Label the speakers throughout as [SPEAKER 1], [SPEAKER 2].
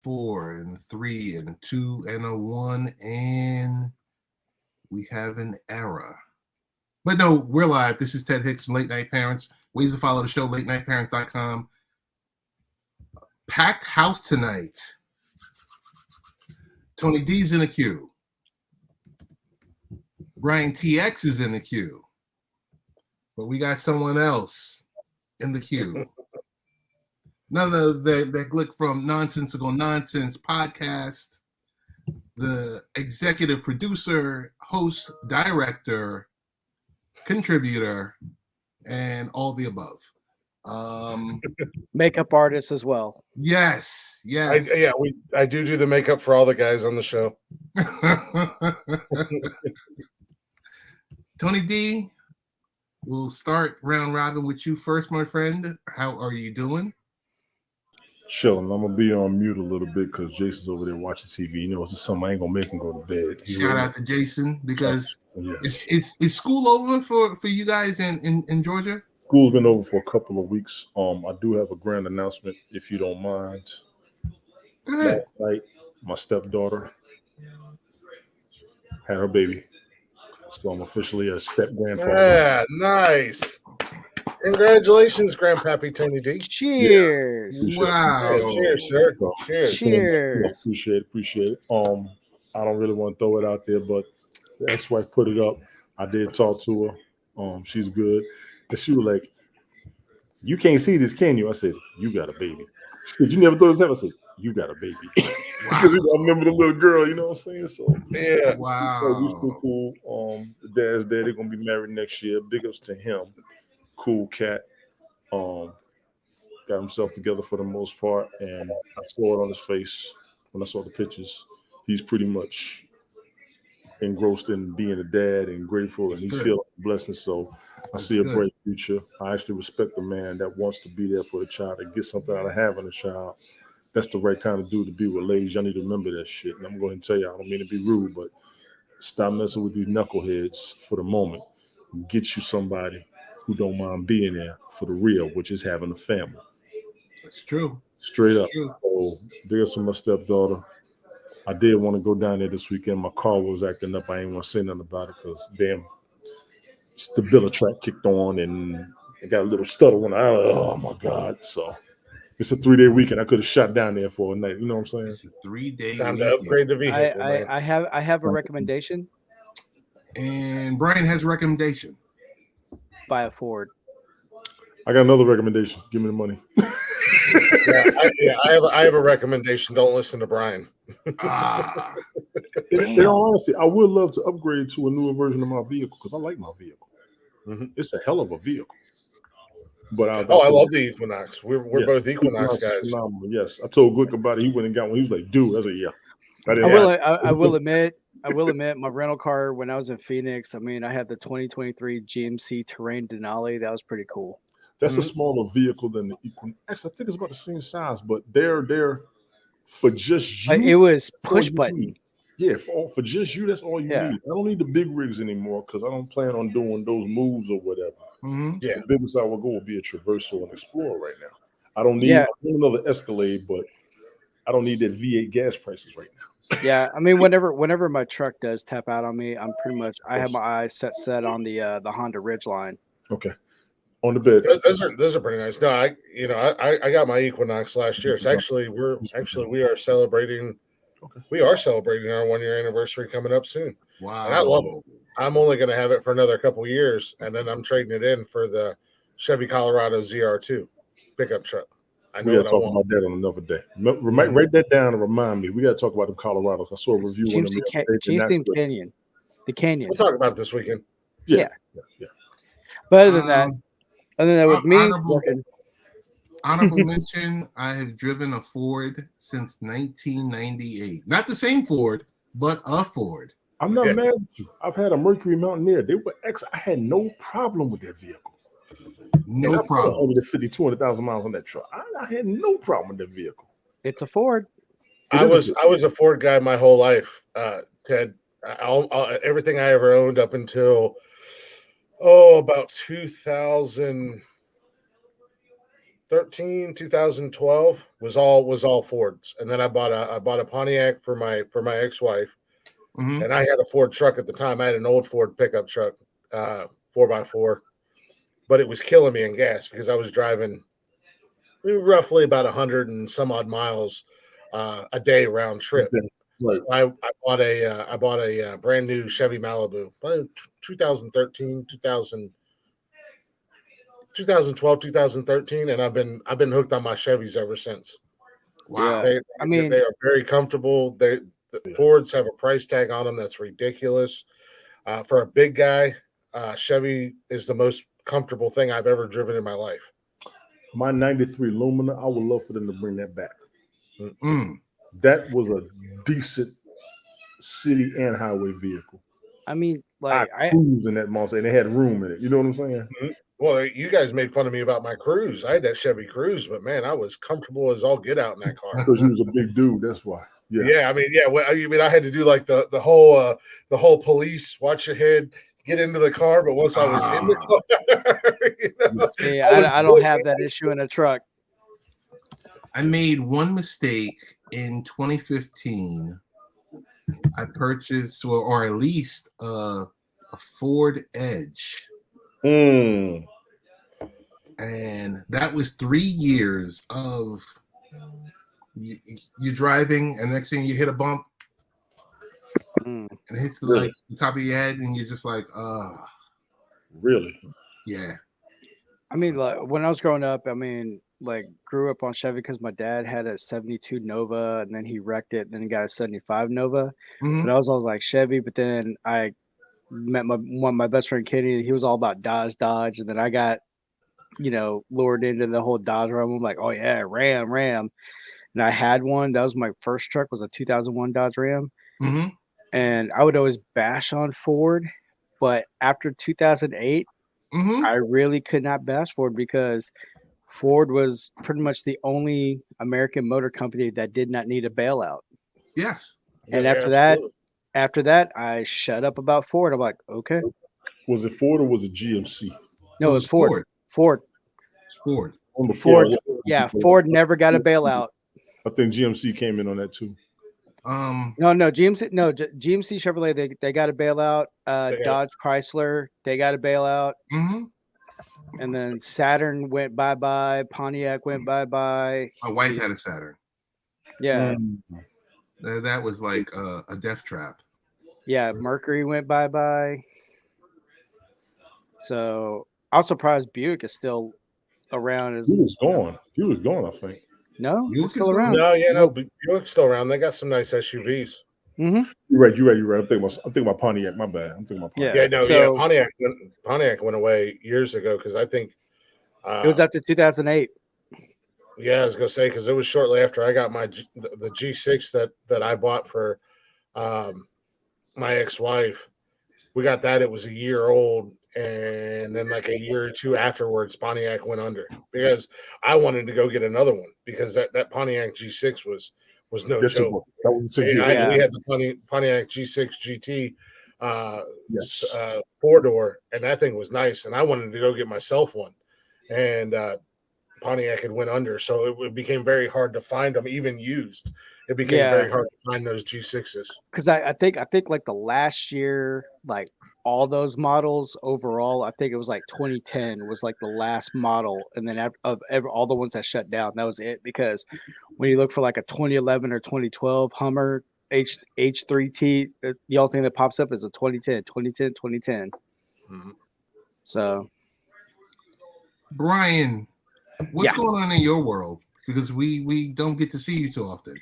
[SPEAKER 1] 4 and 3 and 2 and a 1, and we have an error. But no, we're live. This is Ted Hicks from Late Night Parents. Ways to follow the show, latenightparents.com. Packed house tonight. Tony D's in the queue. Brian TX is in the queue. But we got someone else in the queue. None of that Glick from Nonsensical Nonsense podcast, the executive producer, host, director, contributor, and all the above.
[SPEAKER 2] Makeup artist as well.
[SPEAKER 1] Yes.
[SPEAKER 3] I do the makeup for all the guys on the show.
[SPEAKER 1] Tony D, we'll start round robin with you first, my friend. How are you doing?
[SPEAKER 4] Chilling. I'm gonna be on mute a little bit because Jason's over there watching TV. You know, it's just something I ain't gonna make him go to bed.
[SPEAKER 1] Shout out to Jason because it's school over for you guys in Georgia.
[SPEAKER 4] School's been over for a couple of weeks. I do have a grand announcement, if you don't mind. Last night, my stepdaughter had her baby, so I'm officially a step grandfather.
[SPEAKER 3] Yeah, nice. Congratulations, Grandpappy Tony D.
[SPEAKER 2] Cheers.
[SPEAKER 1] Yeah. Wow.
[SPEAKER 3] Cheers, sir. Cheers.
[SPEAKER 2] Cheers.
[SPEAKER 4] Appreciate it. I don't really want to throw it out there, but the ex-wife put it up. I did talk to her. She's good. And she was like, "You can't see this, can you?" I said, "You got a baby." She said, "You never thought this happened?" I said, "You got a baby." Because I remember the little girl, you know what I'm saying? So
[SPEAKER 3] yeah.
[SPEAKER 1] Wow.
[SPEAKER 4] We still cool. The dad's there. They're gonna be married next year. Big ups to him. Cool cat. Got himself together for the most part, and I saw it on his face when I saw the pictures. He's pretty much engrossed in being a dad and grateful, and he's feeling blessed. So I see a bright future. I actually respect the man that wants to be there for the child and get something out of having a child. That's the right kind of dude to be with. Ladies, y'all need to remember that shit. And I'm going to tell you, I don't mean to be rude, but stop messing with these knuckleheads for the moment. Get you somebody who don't mind being there for the real, which is having a family.
[SPEAKER 1] That's true.
[SPEAKER 4] Straight up. So there's my stepdaughter. I did want to go down there this weekend. My car was acting up. I ain't want to say nothing about it because damn, stability track kicked on and it got a little stutter when oh my God. So it's a 3-day weekend. I could have shot down there for a night. You know what I'm saying?
[SPEAKER 1] It's a 3-day
[SPEAKER 3] Time
[SPEAKER 1] weekend.
[SPEAKER 3] to upgrade the vehicle.
[SPEAKER 2] I have a recommendation.
[SPEAKER 1] And Brian has a recommendation.
[SPEAKER 2] Buy a Ford.
[SPEAKER 4] I got another recommendation. Give me the money.
[SPEAKER 3] I have a recommendation. Don't listen to Brian.
[SPEAKER 4] In all honesty, I would love to upgrade to a newer version of my vehicle because I like my vehicle.
[SPEAKER 3] Mm-hmm.
[SPEAKER 4] It's a hell of a vehicle. But I
[SPEAKER 3] love the Equinox. We're both Equinox guys.
[SPEAKER 4] Phenomenal. Yes, I told Glick about it. He went and got one. He was like, "Dude," I was like, "Yeah."
[SPEAKER 2] I will admit, my rental car when I was in Phoenix. I mean, I had the 2023 GMC Terrain Denali. That was pretty cool.
[SPEAKER 4] That's a smaller vehicle than the Equinox. Actually, I think it's about the same size, but they're for just you.
[SPEAKER 2] It was push button.
[SPEAKER 4] Yeah, for just you, that's all you need. I don't need the big rigs anymore because I don't plan on doing those moves or whatever.
[SPEAKER 1] Mm-hmm.
[SPEAKER 4] Yeah, the biggest I will go will be a Traverse or an Explorer right now. I don't need another Escalade, but I don't need that V8 gas prices right now.
[SPEAKER 2] Yeah, I mean, whenever my truck does tap out on me, I'm pretty much I have my eyes set on the Honda Ridgeline.
[SPEAKER 4] Okay, on the bed.
[SPEAKER 3] Those are pretty nice. No, I got my Equinox last year. It's actually we are celebrating. Okay. We are celebrating our 1-year anniversary coming up soon.
[SPEAKER 1] Wow,
[SPEAKER 3] and I love it. I'm only going to have it for another couple years, and then I'm trading it in for the Chevy Colorado ZR2 pickup truck. I know
[SPEAKER 4] we got to talk about that on another day. Write that down and remind me. We got to talk about the Colorados. I saw a review on them.
[SPEAKER 2] Canyon. The Canyon.
[SPEAKER 3] We'll talk about it this weekend.
[SPEAKER 4] Yeah.
[SPEAKER 2] But other than that, with me,
[SPEAKER 1] honorable mention, I have driven a Ford since 1998. Not the same Ford, but a Ford.
[SPEAKER 4] I'm not mad at you. I've had a Mercury Mountaineer. They were I had no problem with that vehicle.
[SPEAKER 1] No problem.
[SPEAKER 4] Over the 200,000 miles on that truck. I had no problem with that vehicle.
[SPEAKER 2] It's a Ford.
[SPEAKER 3] I was a Ford guy my whole life, Ted. Everything I ever owned up until about 2000. 2012 was all Fords, and then I bought a Pontiac for my ex-wife,
[SPEAKER 1] Mhm.
[SPEAKER 3] and I had a Ford truck at the time. I had an old Ford pickup truck, 4x4, but it was killing me in gas because I was driving roughly about 100 and some odd miles a day round trip.
[SPEAKER 4] Right.
[SPEAKER 3] So I bought a brand new Chevy Malibu, 2013, 2012, 2013, and I've been hooked on my Chevys ever since.
[SPEAKER 1] Wow.
[SPEAKER 2] Yeah. I mean,
[SPEAKER 3] They are very comfortable. The Fords have a price tag on them that's ridiculous. For a big guy, Chevy is the most comfortable thing I've ever driven in my life.
[SPEAKER 4] My 93 Lumina, I would love for them to bring that back.
[SPEAKER 1] Mm.
[SPEAKER 4] That was a decent city and highway vehicle.
[SPEAKER 2] I mean,
[SPEAKER 4] I
[SPEAKER 2] like
[SPEAKER 4] cruised in that monster and they had room in it. You know what I'm saying?
[SPEAKER 3] Well, you guys made fun of me about my Cruise. I had that Chevy Cruise, but man, I was comfortable as all get out in that car.
[SPEAKER 4] Because you was a big dude, that's why. Yeah.
[SPEAKER 3] Yeah, I mean, yeah. Well, I mean, I had to do like the whole police watch your head, get into the car. But once I was in the car,
[SPEAKER 2] see, I don't have that issue in a truck.
[SPEAKER 1] I made one mistake in 2015. I purchased or at least a Ford Edge.
[SPEAKER 4] Mm.
[SPEAKER 1] And that was 3 years of you driving, and next thing you hit a bump, and it hits like the top of your head, and you're just like,
[SPEAKER 4] Really?
[SPEAKER 1] Yeah.
[SPEAKER 2] I mean, like when I was growing up, I mean, like grew up on Chevy because my dad had a 72 Nova and then he wrecked it. Then he got a 75 Nova.
[SPEAKER 1] Mhm.
[SPEAKER 2] But I was always like Chevy. But then I met my best friend Kenny. He was all about Dodge. And then I got, lured into the whole Dodge realm. I'm like, oh yeah, Ram. And I had one. That was my first truck, was a 2001 Dodge Ram.
[SPEAKER 1] Mhm.
[SPEAKER 2] And I would always bash on Ford. But after 2008,
[SPEAKER 1] Mhm.
[SPEAKER 2] I really could not bash Ford because Ford was pretty much the only American motor company that did not need a bailout.
[SPEAKER 1] Yes.
[SPEAKER 2] And
[SPEAKER 3] Yeah,
[SPEAKER 2] after that, I shut up about Ford. I'm like, okay.
[SPEAKER 4] Was it Ford or was it GMC?
[SPEAKER 2] No,
[SPEAKER 1] It
[SPEAKER 2] it's
[SPEAKER 1] was
[SPEAKER 2] Ford.
[SPEAKER 1] It's Ford.
[SPEAKER 4] On the
[SPEAKER 2] Ford.
[SPEAKER 4] Ford,
[SPEAKER 2] Yeah, Ford never got a bailout.
[SPEAKER 4] I think GMC came in on that too.
[SPEAKER 2] No, GMC, GMC Chevrolet, they got a bailout. Dodge Chrysler, they got a bailout.
[SPEAKER 1] Mm-hmm.
[SPEAKER 2] And then Saturn went bye-bye. Pontiac went bye-bye.
[SPEAKER 1] My wife had a Saturn.
[SPEAKER 2] Yeah.
[SPEAKER 1] That was like a death trap.
[SPEAKER 2] Yeah, Mercury went bye-bye. So I was surprised Buick is still around.
[SPEAKER 4] He was gone, I think.
[SPEAKER 2] No,
[SPEAKER 1] Buick
[SPEAKER 2] it's still
[SPEAKER 1] is
[SPEAKER 2] around.
[SPEAKER 3] No, Buick's still around. They got some nice SUVs.
[SPEAKER 2] Mm-hmm.
[SPEAKER 4] You're right. I'm thinking about Pontiac. My bad. I'm thinking about Pontiac.
[SPEAKER 3] Pontiac went away years ago because I think
[SPEAKER 2] it was after 2008.
[SPEAKER 3] Yeah, I was gonna say because it was shortly after I got the G6 that I bought for my ex-wife. We got that. It was a year old, and then like a year or two afterwards, Pontiac went under because I wanted to go get another one because that Pontiac G6 was no joke.
[SPEAKER 4] That was
[SPEAKER 3] We had the Pontiac G6 GT four-door, and that thing was nice. And I wanted to go get myself one, and Pontiac had went under, so it became very hard to find them, even used. It became very hard to find those G6s.
[SPEAKER 2] Because I think like the last year, like all those models overall, I think it was like 2010 was like the last model, and then all the ones that shut down, that was it. Because when you look for like a 2011 or 2012 Hummer H3T, the only thing that pops up is a 2010. Mm-hmm. So,
[SPEAKER 1] Brian, what's going on in your world? Because we don't get to see you too often.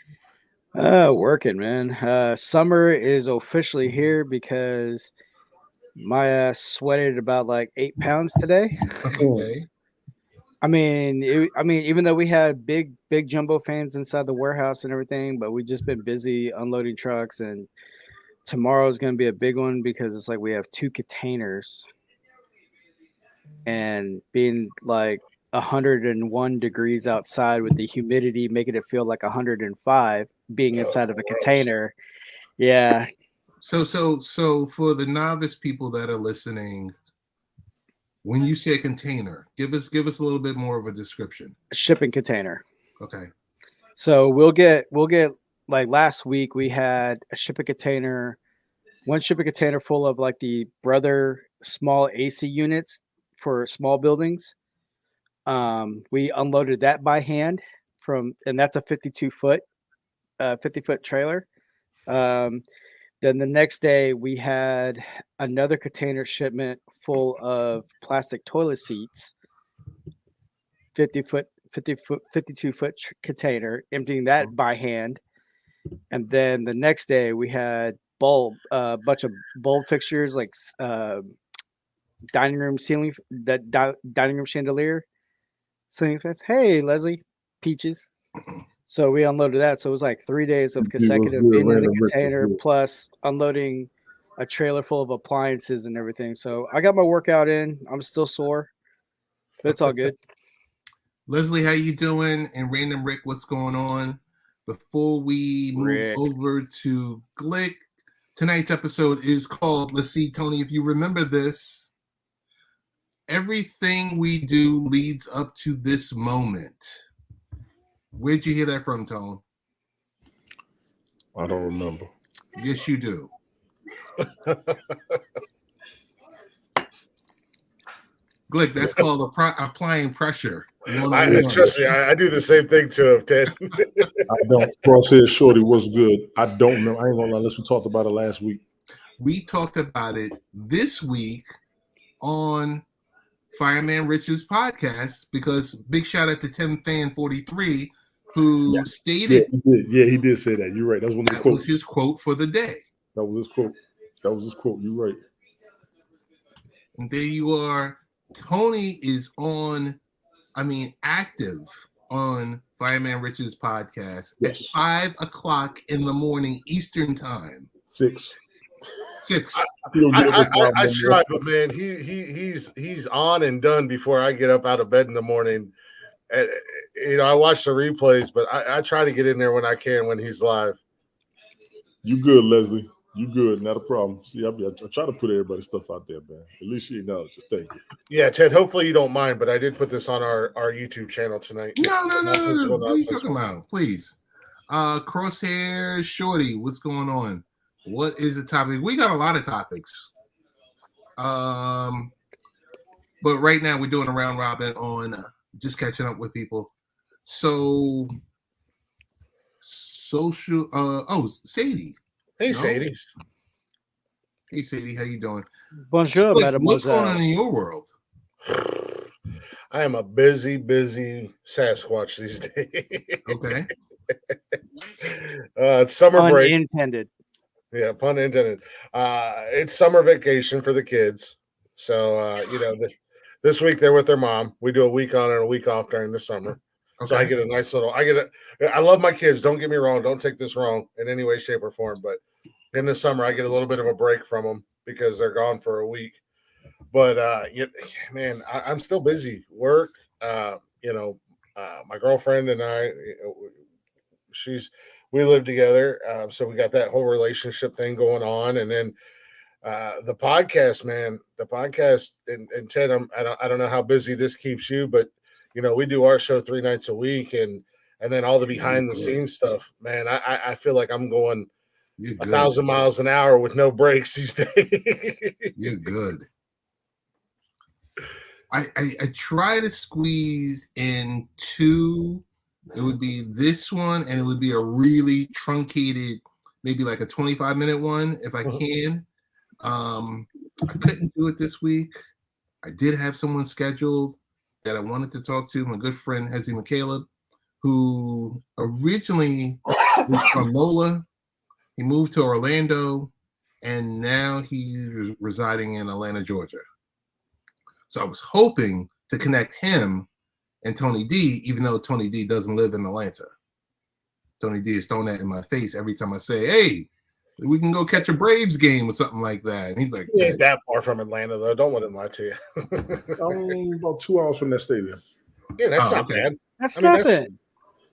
[SPEAKER 2] Working, man. Summer is officially here because my ass sweated about like 8 pounds today.
[SPEAKER 1] Okay.
[SPEAKER 2] I mean, even though we had big jumbo fans inside the warehouse and everything, but we just been busy unloading trucks, and tomorrow is going to be a big one because it's like we have 2 containers, and being like 101 degrees outside with the humidity making it feel like 105 being inside of a container. Yeah.
[SPEAKER 1] So for the novice people that are listening, When you say a container, give us a little bit more of a description.
[SPEAKER 2] Shipping container.
[SPEAKER 1] Okay.
[SPEAKER 2] So we'll get like last week we had a shipping container, one shipping container full of like the Brother small AC units for small buildings. We unloaded that by hand and that's a 50-foot trailer. Then the next day we had another container shipment full of plastic toilet seats, 52-foot container, emptying that by hand. And then the next day we had a bunch of bulb fixtures like dining room ceiling, dining room chandelier, ceiling fans. Hey, Leslie, peaches. So we unloaded that. So it was like 3 days of consecutive being in the container plus unloading a trailer full of appliances and everything. So I got my workout in. I'm still sore, but it's all good.
[SPEAKER 1] Leslie, how you doing? And Random Rick, what's going on? Before we move over to Glick, tonight's episode is called, let's see, Tony, if you remember this, everything we do leads up to this moment. Where'd you hear that from, Tone?
[SPEAKER 4] I don't remember.
[SPEAKER 1] Yes, you do. Glick, that's called applying pressure.
[SPEAKER 3] Trust me, I do the same thing to him, Ted.
[SPEAKER 4] I don't. Crosshair Shorty was good. I don't know. I ain't gonna lie. Unless we talked about it last week.
[SPEAKER 1] We talked about it this week on Fireman Rich's podcast because big shout out to Tim Fan 43 who stated
[SPEAKER 4] he did say that. You're right. That was one of the quotes.
[SPEAKER 1] Was his quote for the day.
[SPEAKER 4] That was his quote. You're right.
[SPEAKER 1] And there you are. Tony is active on Fireman Rich's podcast at 5 o'clock in the morning Eastern time.
[SPEAKER 4] 6.
[SPEAKER 3] I try, but man, he's on and done before I get up out of bed in the morning. I watch the replays, but I try to get in there when I can when he's live.
[SPEAKER 4] You good, Leslie? You good? Not a problem. See, I try to put everybody's stuff out there, man. At least you acknowledge it. Thank you.
[SPEAKER 3] Yeah, Ted. Hopefully you don't mind, but I did put this on our YouTube channel tonight.
[SPEAKER 1] No. What are you talking about? Please. Crosshair Shorty, what's going on? What is the topic? We got a lot of topics. But right now we're doing a round robin on just catching up with people. So social Sadie.
[SPEAKER 3] Hey, Sadie.
[SPEAKER 1] Hey, Sadie, how you doing?
[SPEAKER 2] Bonjour, mademoiselle.
[SPEAKER 1] What's going on in your world?
[SPEAKER 3] I am a busy Sasquatch these days.
[SPEAKER 1] Okay.
[SPEAKER 3] It's summer break.
[SPEAKER 2] Unintended.
[SPEAKER 3] Yeah, pun intended. It's summer vacation for the kids. So, this week they're with their mom. We do a week on and a week off during the summer. Okay. So I get a nice little, I love my kids. Don't get me wrong. Don't take this wrong in any way, shape, or form. But in the summer, I get a little bit of a break from them because they're gone for a week. But, man, I'm still busy. Work, my girlfriend and I, we live together. So we got that whole relationship thing going on. And then the podcast, man, and Ted, I don't know how busy this keeps you, but we do our show 3 nights a week and then all the behind the scenes stuff, man. I feel like I'm going 1,000 miles an hour with no brakes these days.
[SPEAKER 1] You're good. I try to squeeze in 2. It would be this one, and it would be a really truncated, maybe like a 25-minute one if I can. I couldn't do it this week. I did have someone scheduled that I wanted to talk to, my good friend Hezzy McCaleb, who originally was from NOLA. He moved to Orlando, and now he's residing in Atlanta, Georgia. So I was hoping to connect him and Tony D, even though Tony D doesn't live in Atlanta. Tony D is throwing that in my face every time I say, hey, we can go catch a Braves game or something like that. And he's like,
[SPEAKER 3] he ain't that far from Atlanta, though. Don't let him lie to you.
[SPEAKER 4] I'm about 2 hours from that stadium.
[SPEAKER 3] Yeah, that's not bad.
[SPEAKER 2] That's nothing.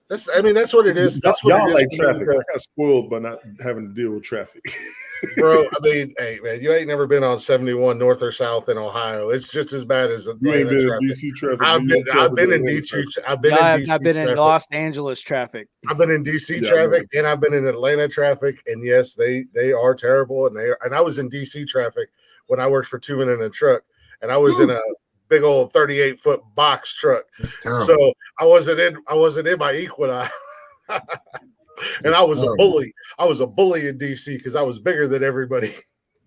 [SPEAKER 3] That's what it is. That's what
[SPEAKER 4] y'all
[SPEAKER 3] it is.
[SPEAKER 4] Like traffic. I got spoiled by not having to deal with traffic.
[SPEAKER 3] Bro, I mean, hey man, you ain't never been on 71 north or south in Ohio. It's just as bad as
[SPEAKER 4] You ain't
[SPEAKER 3] Atlanta
[SPEAKER 4] been in
[SPEAKER 3] traffic.
[SPEAKER 4] DC traffic.
[SPEAKER 3] I've been in DC. I've been
[SPEAKER 2] Y'all
[SPEAKER 3] in
[SPEAKER 2] have
[SPEAKER 3] DC
[SPEAKER 2] not been in
[SPEAKER 3] traffic.
[SPEAKER 2] Los Angeles traffic.
[SPEAKER 3] I've been in DC
[SPEAKER 4] Yeah,
[SPEAKER 3] traffic and I've been in Atlanta traffic, and yes, they are terrible. And I was in DC traffic when I worked for 2 Men in a Truck, and I was in a big old 38-foot box truck.
[SPEAKER 1] That's terrible.
[SPEAKER 3] So I wasn't in my Equinox. And I was a bully. I was a bully in DC because I was bigger than everybody.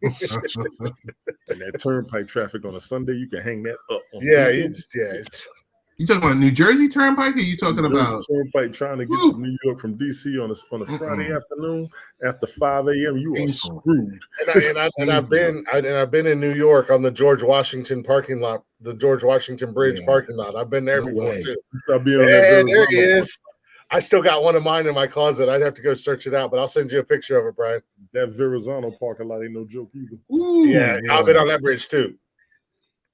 [SPEAKER 4] and that turnpike traffic on a Sunday, you can hang that up.
[SPEAKER 3] Yeah,
[SPEAKER 1] You talking about New Jersey Turnpike, or you talking
[SPEAKER 4] New Jersey
[SPEAKER 1] about
[SPEAKER 4] Turnpike trying to get to New York from DC on a Friday afternoon after 5 a.m.? You are screwed.
[SPEAKER 3] And I've been in New York on the George Washington parking lot, the George Washington Bridge parking lot. I've been there before too.
[SPEAKER 4] I'll be on that
[SPEAKER 3] there he is. I still got one of mine in my closet. I'd have to go search it out, but I'll send you a picture of it, Brian.
[SPEAKER 4] That Verrazano parking lot ain't no joke either.
[SPEAKER 1] Ooh,
[SPEAKER 3] yeah, boy. I've been on that bridge too.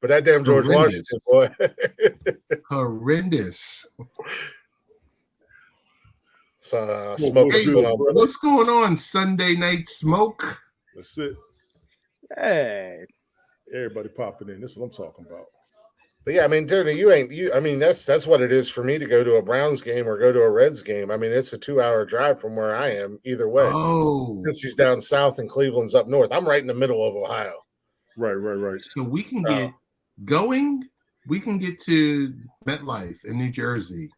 [SPEAKER 3] But that damn George Washington, boy.
[SPEAKER 1] Horrendous.
[SPEAKER 3] So,
[SPEAKER 1] what's going on, Sunday Night Smoke?
[SPEAKER 4] That's it.
[SPEAKER 2] Hey.
[SPEAKER 4] Everybody popping in. This is what I'm talking about.
[SPEAKER 3] But yeah, I mean, dude, I mean, that's what it is for me to go to a Browns game or go to a Reds game. I mean, it's a 2-hour drive from where I am either way.
[SPEAKER 1] Oh.
[SPEAKER 3] Since he's down south and Cleveland's up north. I'm right in the middle of Ohio.
[SPEAKER 4] Right.
[SPEAKER 1] So we can get we can get to MetLife in New Jersey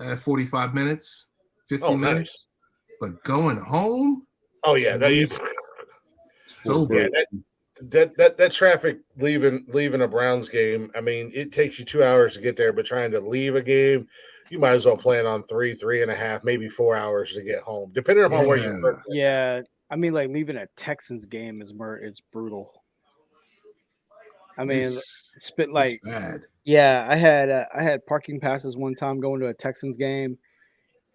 [SPEAKER 1] at 45 minutes, 50 minutes.
[SPEAKER 3] Nice.
[SPEAKER 1] But going home?
[SPEAKER 3] Oh, yeah. That traffic leaving a Browns game, I mean, it takes you 2 hours to get there, but trying to leave a game, you might as well plan on 3.5, maybe 4 hours to get home, depending on where you work.
[SPEAKER 2] Yeah, I mean, like leaving a Texans game is brutal. I mean, it's been like
[SPEAKER 1] bad.
[SPEAKER 2] Yeah, I had parking passes one time going to a Texans game,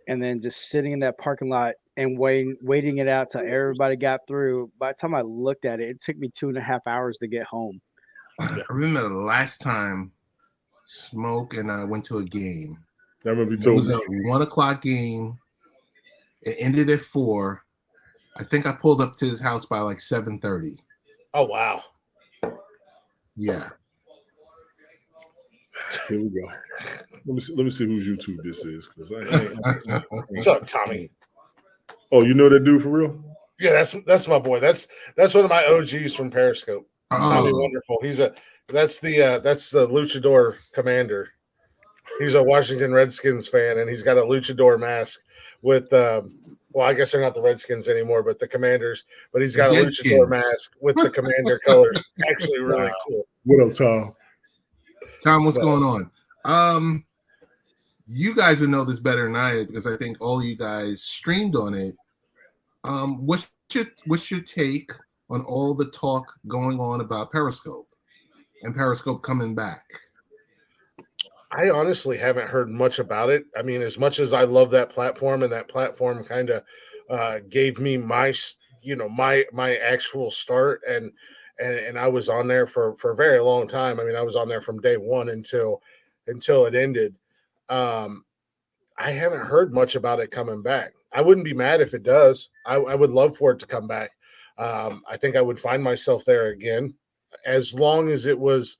[SPEAKER 2] and then just sitting in that parking lot and waiting it out till everybody got through. By the time I looked at it, it took me 2.5 hours to get home.
[SPEAKER 1] I remember the last time Smoke and I went to a game.
[SPEAKER 4] I remember
[SPEAKER 1] it was a 1 o'clock game. It ended at 4. I think I pulled up to his house by like 7:30.
[SPEAKER 3] Oh wow!
[SPEAKER 1] Yeah.
[SPEAKER 4] Here we go. Let me see whose YouTube this is, because
[SPEAKER 3] What's up, Tommy?
[SPEAKER 4] Oh, you know that dude for real?
[SPEAKER 3] Yeah, that's my boy. That's one of my OGs from Periscope. Tommy Wonderful. That's the Luchador Commander. He's a Washington Redskins fan, and he's got a Luchador mask with well, I guess they're not the Redskins anymore, but the Commanders. But he's got a Luchador mask with the Commander colors. It's actually really cool.
[SPEAKER 4] What up, Tom?
[SPEAKER 1] Tom, what's going on? You guys would know this better than I, because I think all you guys streamed on it. What's your take on all the talk going on about Periscope and Periscope coming back?
[SPEAKER 3] I honestly haven't heard much about it. I mean, as much as I love that platform, and that platform kind of gave me my actual start, and I was on there for a very long time. I mean, I was on there from day one until it ended. I haven't heard much about it coming back. I wouldn't be mad if it does. I would love for it to come back. I think I would find myself there again, as long as it was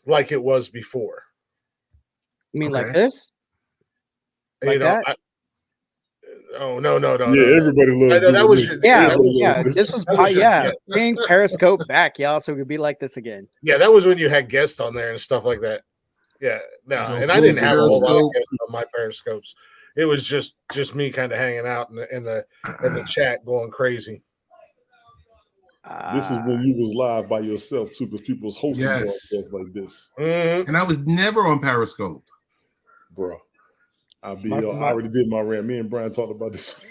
[SPEAKER 3] like it was before.
[SPEAKER 2] You mean like this?
[SPEAKER 3] Like that? No.
[SPEAKER 4] Yeah, everybody loves
[SPEAKER 3] that was
[SPEAKER 4] this.
[SPEAKER 2] Yeah. This was bring Periscope back, y'all, so we could be like this again.
[SPEAKER 3] Yeah, that was when you had guests on there and stuff like that. Yeah, no, and I didn't have a whole lot of guests on my Periscopes. It was just me kind of hanging out in the chat, going crazy.
[SPEAKER 4] This is when you was live by yourself too, because people was hosting broadcasts like this.
[SPEAKER 3] Mm-hmm.
[SPEAKER 1] And I was never on Periscope,
[SPEAKER 4] bro. I already did my rant. Me and Brian talked about this.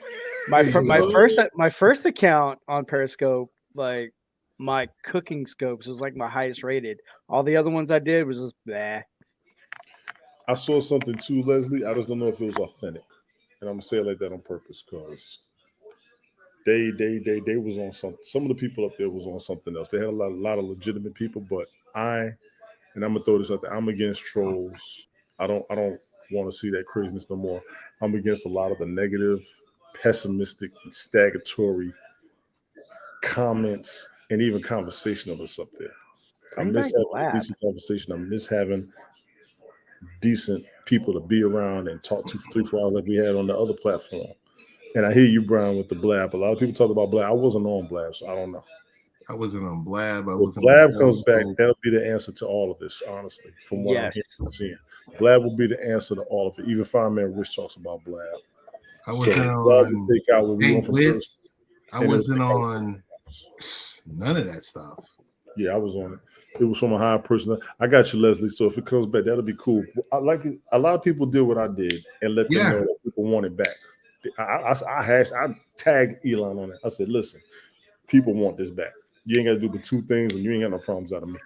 [SPEAKER 2] My first account on Periscope, like my cooking scopes, was like my highest rated. All the other ones I did was just blah.
[SPEAKER 4] I saw something too, Leslie. I just don't know if it was authentic, and I'm gonna say it like that on purpose, because they was on something. Some of the people up there was on something else. They had a lot of legitimate people, but and I'm gonna throw this out there. I'm against trolls. I don't want to see that craziness no more. I'm against a lot of the negative, pessimistic, stagnatory comments, and even conversationalists up there. I
[SPEAKER 2] Bring
[SPEAKER 4] miss
[SPEAKER 2] back
[SPEAKER 4] having a
[SPEAKER 2] Blab.
[SPEAKER 4] decent conversation. I miss having decent people to be around and talk to for 3-4 hours like we had on the other platform. And I hear you, Brian, with the Blab. A lot of people talk about Blab. I wasn't on Blab, so I don't know.
[SPEAKER 1] I wasn't on Blab. I
[SPEAKER 4] If
[SPEAKER 1] wasn't
[SPEAKER 4] Blab
[SPEAKER 1] on
[SPEAKER 4] comes back,
[SPEAKER 1] Periscope.
[SPEAKER 4] that'll be the answer to all of this, honestly, from what I'm hearing
[SPEAKER 2] Yes.
[SPEAKER 4] and seeing. Blab will be the answer to all of it. Even Fireman Rich talks about Blab.
[SPEAKER 1] I
[SPEAKER 4] So
[SPEAKER 1] wasn't
[SPEAKER 4] Blab
[SPEAKER 1] on
[SPEAKER 4] will take out what we want from
[SPEAKER 1] Bandwidth.
[SPEAKER 4] Periscope.
[SPEAKER 1] I
[SPEAKER 4] and it'll
[SPEAKER 1] wasn't
[SPEAKER 4] take out-
[SPEAKER 1] on none of that stuff.
[SPEAKER 4] Yeah, I was on it. It was from a higher person. I got you, Leslie. So if it comes back, that'll be cool. I like it. A lot of people did what I did and let them
[SPEAKER 1] Yeah.
[SPEAKER 4] know that people want it back. I tagged Elon on it. I said, listen, people want this back. You ain't got to do but 2 things, and you ain't got no problems out of me.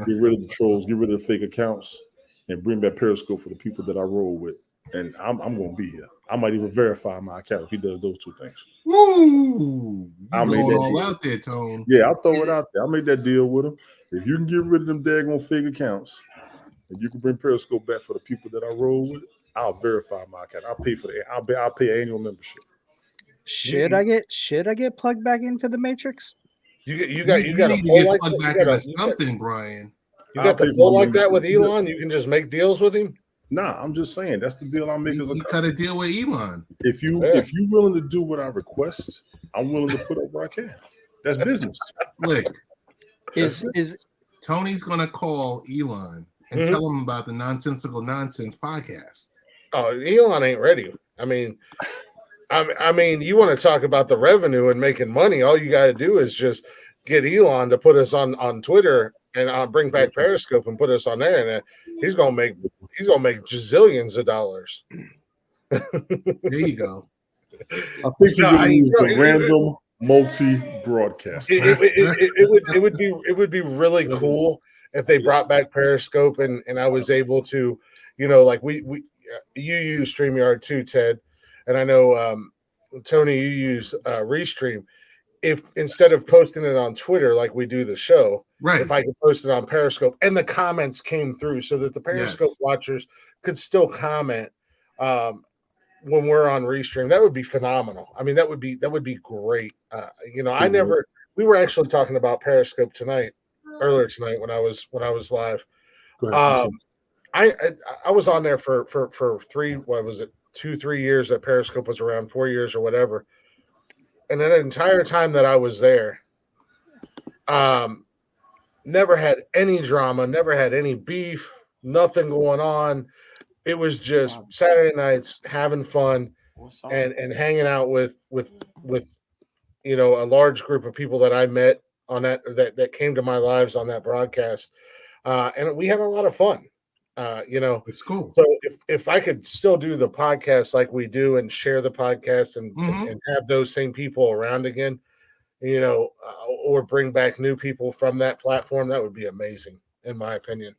[SPEAKER 4] Get rid of the trolls, get rid of the fake accounts, and bring back Periscope for the people that I roll with. And I'm going to be here. I might even verify my account if he does those 2 things.
[SPEAKER 1] Woo!
[SPEAKER 4] I
[SPEAKER 1] You
[SPEAKER 4] made
[SPEAKER 1] going
[SPEAKER 4] that
[SPEAKER 1] all
[SPEAKER 4] deal.
[SPEAKER 1] out there, Tone.
[SPEAKER 4] Yeah, I'll throw it out there. I made that deal with him. If you can get rid of them daggone fake accounts, and you can bring Periscope back for the people that I roll with, I'll verify my account. I'll pay for the. I'll pay annual membership.
[SPEAKER 2] Should I get plugged back into the Matrix?
[SPEAKER 3] You
[SPEAKER 1] You
[SPEAKER 3] got a
[SPEAKER 1] need to
[SPEAKER 3] pull
[SPEAKER 1] get
[SPEAKER 3] like
[SPEAKER 1] plugged
[SPEAKER 3] that?
[SPEAKER 1] back
[SPEAKER 3] You got
[SPEAKER 1] into something, Brian.
[SPEAKER 3] you
[SPEAKER 4] I'll
[SPEAKER 3] got the
[SPEAKER 4] pay for
[SPEAKER 3] pull
[SPEAKER 4] my
[SPEAKER 3] like that with
[SPEAKER 4] membership.
[SPEAKER 3] Elon. You can just make deals with him.
[SPEAKER 4] Nah, I'm just saying that's the deal I make as a
[SPEAKER 1] You cut
[SPEAKER 4] customer.
[SPEAKER 1] a deal with Elon.
[SPEAKER 4] If you
[SPEAKER 3] Yeah.
[SPEAKER 4] if you willing to do what I request, I'm willing to put up where I can. That's business.
[SPEAKER 1] Look,
[SPEAKER 2] Is
[SPEAKER 1] Tony's gonna call Elon and
[SPEAKER 3] Mhm.
[SPEAKER 1] tell him about the Nonsensical Nonsense podcast.
[SPEAKER 3] Oh, Elon ain't ready. I mean, you want to talk about the revenue and making money? All you got to do is just get Elon to put us on Twitter and bring back Periscope and put us on there, and he's gonna make gazillions of dollars.
[SPEAKER 1] There you go.
[SPEAKER 4] I think you're
[SPEAKER 3] No,
[SPEAKER 4] going to use the
[SPEAKER 3] it-
[SPEAKER 4] random multi-broadcast.
[SPEAKER 3] It would be really cool if they brought back Periscope and I was able to, like you use StreamYard too, Ted, and I know Tony, you use Restream. If instead of posting it on Twitter like we do the show,
[SPEAKER 1] Right.
[SPEAKER 3] if I could post it on Periscope and the comments came through so that the Periscope
[SPEAKER 1] Yes.
[SPEAKER 3] watchers could still comment when we're on Restream, that would be phenomenal. I mean, that would be great. We were actually talking about Periscope earlier tonight when I was live.
[SPEAKER 4] Go ahead.
[SPEAKER 3] I was on there for 2-3 years that Periscope was around, 4 years or whatever. And that entire time that I was there, never had any drama, never had any beef, nothing going on. It was just Saturday nights having fun and hanging out with a large group of people that I met on that came to my lives on that broadcast. And we had a lot of fun.
[SPEAKER 1] It's cool.
[SPEAKER 3] So if I could still do the podcast like we do and share the podcast and have those same people around again, or bring back new people from that platform, that would be amazing, in my opinion.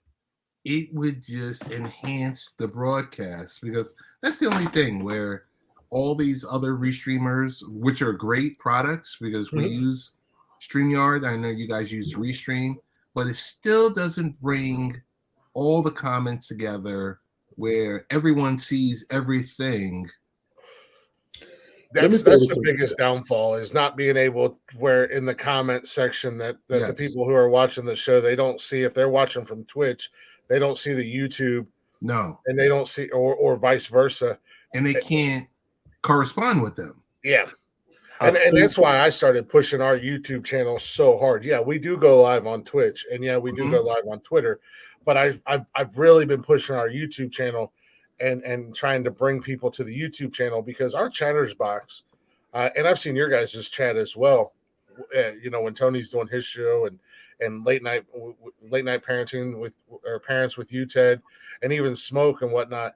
[SPEAKER 1] It would just enhance the broadcast because that's the only thing where all these other restreamers, which are great products because we use StreamYard. I know you guys use Restream, but it still doesn't bring all the comments together where everyone sees everything.
[SPEAKER 3] That's the biggest downfall is not being able where in the comment section that
[SPEAKER 1] Yes.
[SPEAKER 3] the people who are watching the show, they don't see if they're watching from Twitch, they don't see the YouTube.
[SPEAKER 1] No.
[SPEAKER 3] And they don't see or vice versa.
[SPEAKER 1] And they can't correspond with them.
[SPEAKER 3] Yeah. And that's why I started pushing our YouTube channel so hard. Yeah, we do go live on Twitch, and yeah, we do go live on Twitter, but I've really been pushing our YouTube channel and trying to bring people to the YouTube channel because our chatters box, and I've seen your guys' chat as well. When Tony's doing his show and late night parenting with or parents with you, Ted, and even Smoke and whatnot.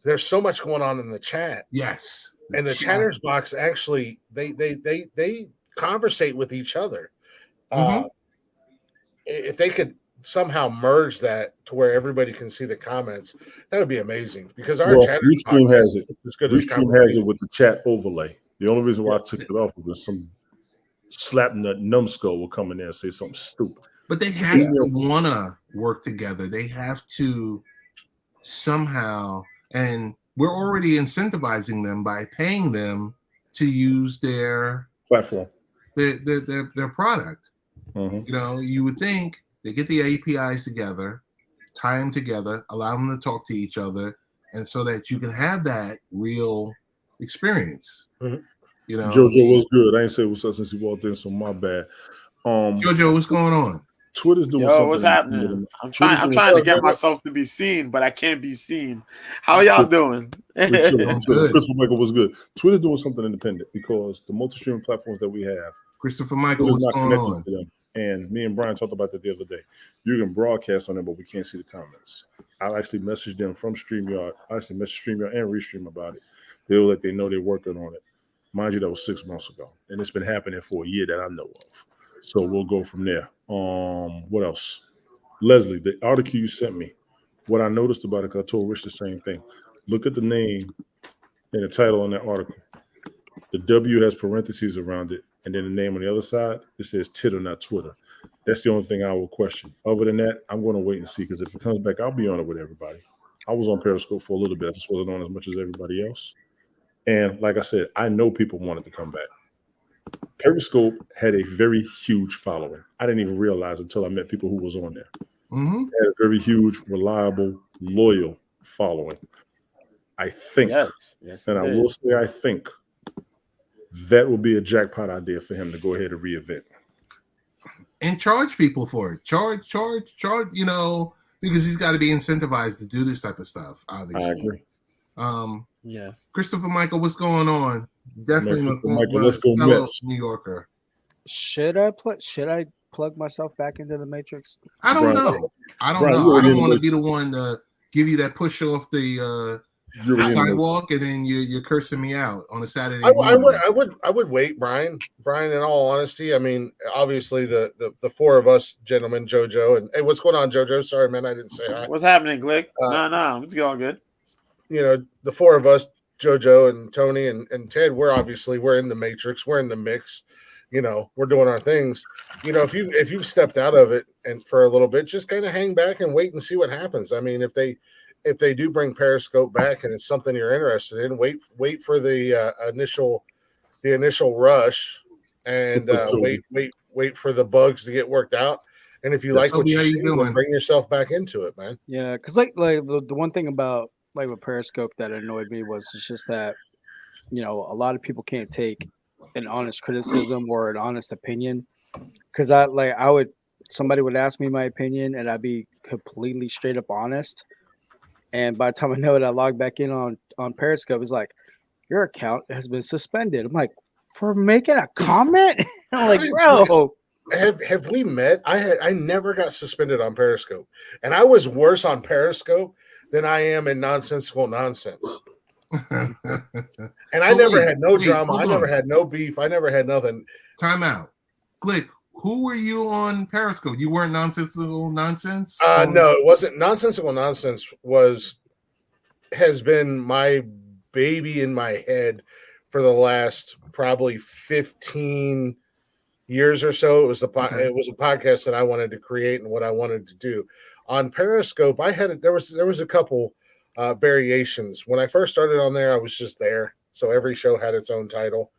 [SPEAKER 3] There's so much going on in the chat.
[SPEAKER 1] Yes.
[SPEAKER 3] And the chatters box actually they conversate with each other. If they could somehow merge that to where everybody can see the comments, that would be amazing. Because our chatters
[SPEAKER 4] Restream
[SPEAKER 3] box
[SPEAKER 4] has it.
[SPEAKER 3] as good as
[SPEAKER 4] Restream has it with the chat overlay. The only reason why I took it off was some slapnut numbskull will come in there and say something stupid.
[SPEAKER 1] But they have to want to work together. They have to somehow, and we're already incentivizing them by paying them to use their
[SPEAKER 4] platform.
[SPEAKER 1] their product.
[SPEAKER 4] Mhm.
[SPEAKER 1] You know, you would think they get the APIs together, tie them together, allow them to talk to each other, and so that you can have that real experience.
[SPEAKER 3] Mhm.
[SPEAKER 1] You know,
[SPEAKER 4] JoJo was good. I ain't say what's up since he walked in, so my bad.
[SPEAKER 1] JoJo, what's going on?
[SPEAKER 4] Twitter's doing
[SPEAKER 5] Yo,
[SPEAKER 4] something.
[SPEAKER 5] what's happening? I'm
[SPEAKER 4] Twitter's
[SPEAKER 5] trying
[SPEAKER 4] doing
[SPEAKER 5] to get
[SPEAKER 3] something.
[SPEAKER 5] myself to be seen, but I can't be seen. How y'all doing?
[SPEAKER 4] We're chilling.
[SPEAKER 1] Doing good.
[SPEAKER 4] Christopher Michael was good. Twitter's doing something independent because the multi-streaming platforms that we have,
[SPEAKER 1] Christopher Michael,
[SPEAKER 4] Twitter's
[SPEAKER 1] what's
[SPEAKER 4] not
[SPEAKER 1] going
[SPEAKER 4] connected
[SPEAKER 1] on?
[SPEAKER 4] to them. And me and Brian talked about that the other day. You can broadcast on them, but we can't see the comments. I actually messaged them from StreamYard. I actually messaged StreamYard and Restream about it. They'll let they know they're working on it. Mind you, that was 6 months ago, and it's been happening for a year that I know of. So we'll go from there. What else? Leslie, the article you sent me. What I noticed about it, because I told Rich the same thing. Look at the name and the title on that article. The W has parentheses around it, and then the name on the other side, it says Titter, not Twitter. That's the only thing I will question. Other than that, I'm going to wait and see, because if it comes back, I'll be on it with everybody. I was on Periscope for a little bit. I just wasn't on as much as everybody else. And like I said, I know people wanted to come back. Periscope had a very huge following. I didn't even realize until I met people who was on there.
[SPEAKER 1] Mm-hmm.
[SPEAKER 4] It had a very huge, reliable, loyal following. I think,
[SPEAKER 5] yes,
[SPEAKER 4] and I will say I think, that will be a jackpot idea for him to go ahead and re-event.
[SPEAKER 1] And charge people for it. Charge, you know, because he's got to be incentivized to do this type of stuff, obviously.
[SPEAKER 4] I agree.
[SPEAKER 5] Yeah.
[SPEAKER 1] Christopher Michael, what's going on? Definitely
[SPEAKER 4] Michael, let's go
[SPEAKER 1] fellow
[SPEAKER 4] Mets.
[SPEAKER 1] New Yorker.
[SPEAKER 2] Should I plug myself back into the Matrix?
[SPEAKER 1] I don't
[SPEAKER 4] Brian,
[SPEAKER 1] know. I don't
[SPEAKER 4] Brian,
[SPEAKER 1] know.
[SPEAKER 4] you
[SPEAKER 1] I
[SPEAKER 4] already
[SPEAKER 1] don't
[SPEAKER 4] in
[SPEAKER 1] want to
[SPEAKER 4] the
[SPEAKER 1] be the one to give you that push off the
[SPEAKER 4] You're in the-
[SPEAKER 1] sidewalk, and then you're cursing me out on a Saturday
[SPEAKER 3] I
[SPEAKER 1] morning.
[SPEAKER 3] would wait, Brian. Brian, in all honesty, I mean, obviously the four of us gentlemen, JoJo, and hey, what's going on, JoJo? Sorry, man, I didn't say hi.
[SPEAKER 5] What's happening, Glick? No, it's all good.
[SPEAKER 3] You know, the four of us, JoJo and Tony and Ted, we're in the Matrix, we're in the mix. You know, we're doing our things. You know, if you've stepped out of it and for a little bit, just kind of hang back and wait and see what happens. I mean, if they do bring Periscope back and it's something you're interested in, wait for the initial rush, and wait for the bugs to get worked out. And if you like what you see, then bring yourself back into it, man.
[SPEAKER 2] Yeah, because like the one thing about like with Periscope that annoyed me was it's just that, you know, a lot of people can't take an honest criticism or an honest opinion. Because somebody would ask me my opinion and I'd be completely straight up honest. And by the time I know it, I log back in on Periscope. It's like, your account has been suspended. I'm like, for making a comment? I'm like, bro.
[SPEAKER 3] Have we met? I never got suspended on Periscope, and I was worse on Periscope than I am in nonsensical nonsense. And I never had no drama. I never had no beef. I never had nothing.
[SPEAKER 1] Time out. Glick, who were you on Periscope? You weren't nonsensical nonsense?
[SPEAKER 3] No, it wasn't. Nonsensical nonsense has been my baby in my head for the last probably 15 years or so. It was a podcast that I wanted to create and what I wanted to do. On Periscope, there was a couple variations. When I first started on there, I was just there, so every show had its own title.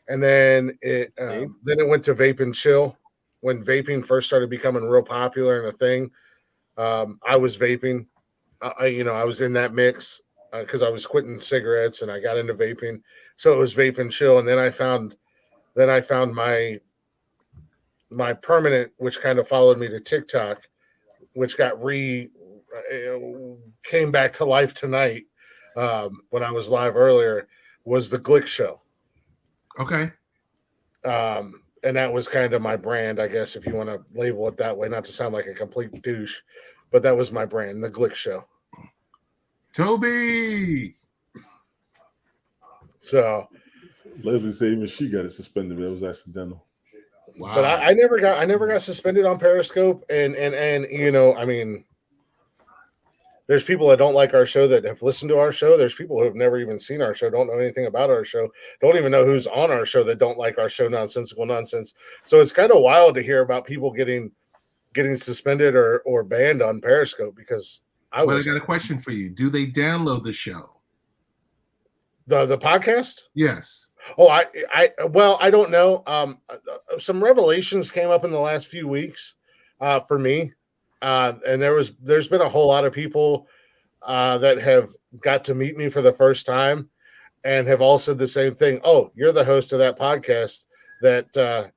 [SPEAKER 3] And then it went to Vape and Chill. When vaping first started becoming real popular and a thing, I was vaping. I was in that mix because I was quitting cigarettes and I got into vaping. So it was Vape and Chill, and then I found my permanent, which kind of followed me to TikTok, which came back to life tonight when I was live earlier, was the Glick Show.
[SPEAKER 1] Okay.
[SPEAKER 3] And that was kind of my brand, I guess, if you want to label it that way, not to sound like a complete douche, but that was my brand, the Glick Show.
[SPEAKER 1] Toby.
[SPEAKER 3] So
[SPEAKER 4] Leslie said even she got it suspended, but it was accidental.
[SPEAKER 1] Wow.
[SPEAKER 3] But I never got suspended on Periscope, and you know, I mean, there's people that don't like our show that have listened to our show. There's people who have never even seen our show, don't know anything about our show, don't even know who's on our show that don't like our show, Nonsensical Nonsense. So it's kind of wild to hear about people getting suspended or banned on Periscope because
[SPEAKER 1] I got a question for you. Do they download the show?
[SPEAKER 3] The podcast?
[SPEAKER 1] Yes.
[SPEAKER 3] Oh, well, I don't know. Some revelations came up in the last few weeks for me, and there's been a whole lot of people that have got to meet me for the first time and have all said the same thing. Oh, you're the host of that podcast that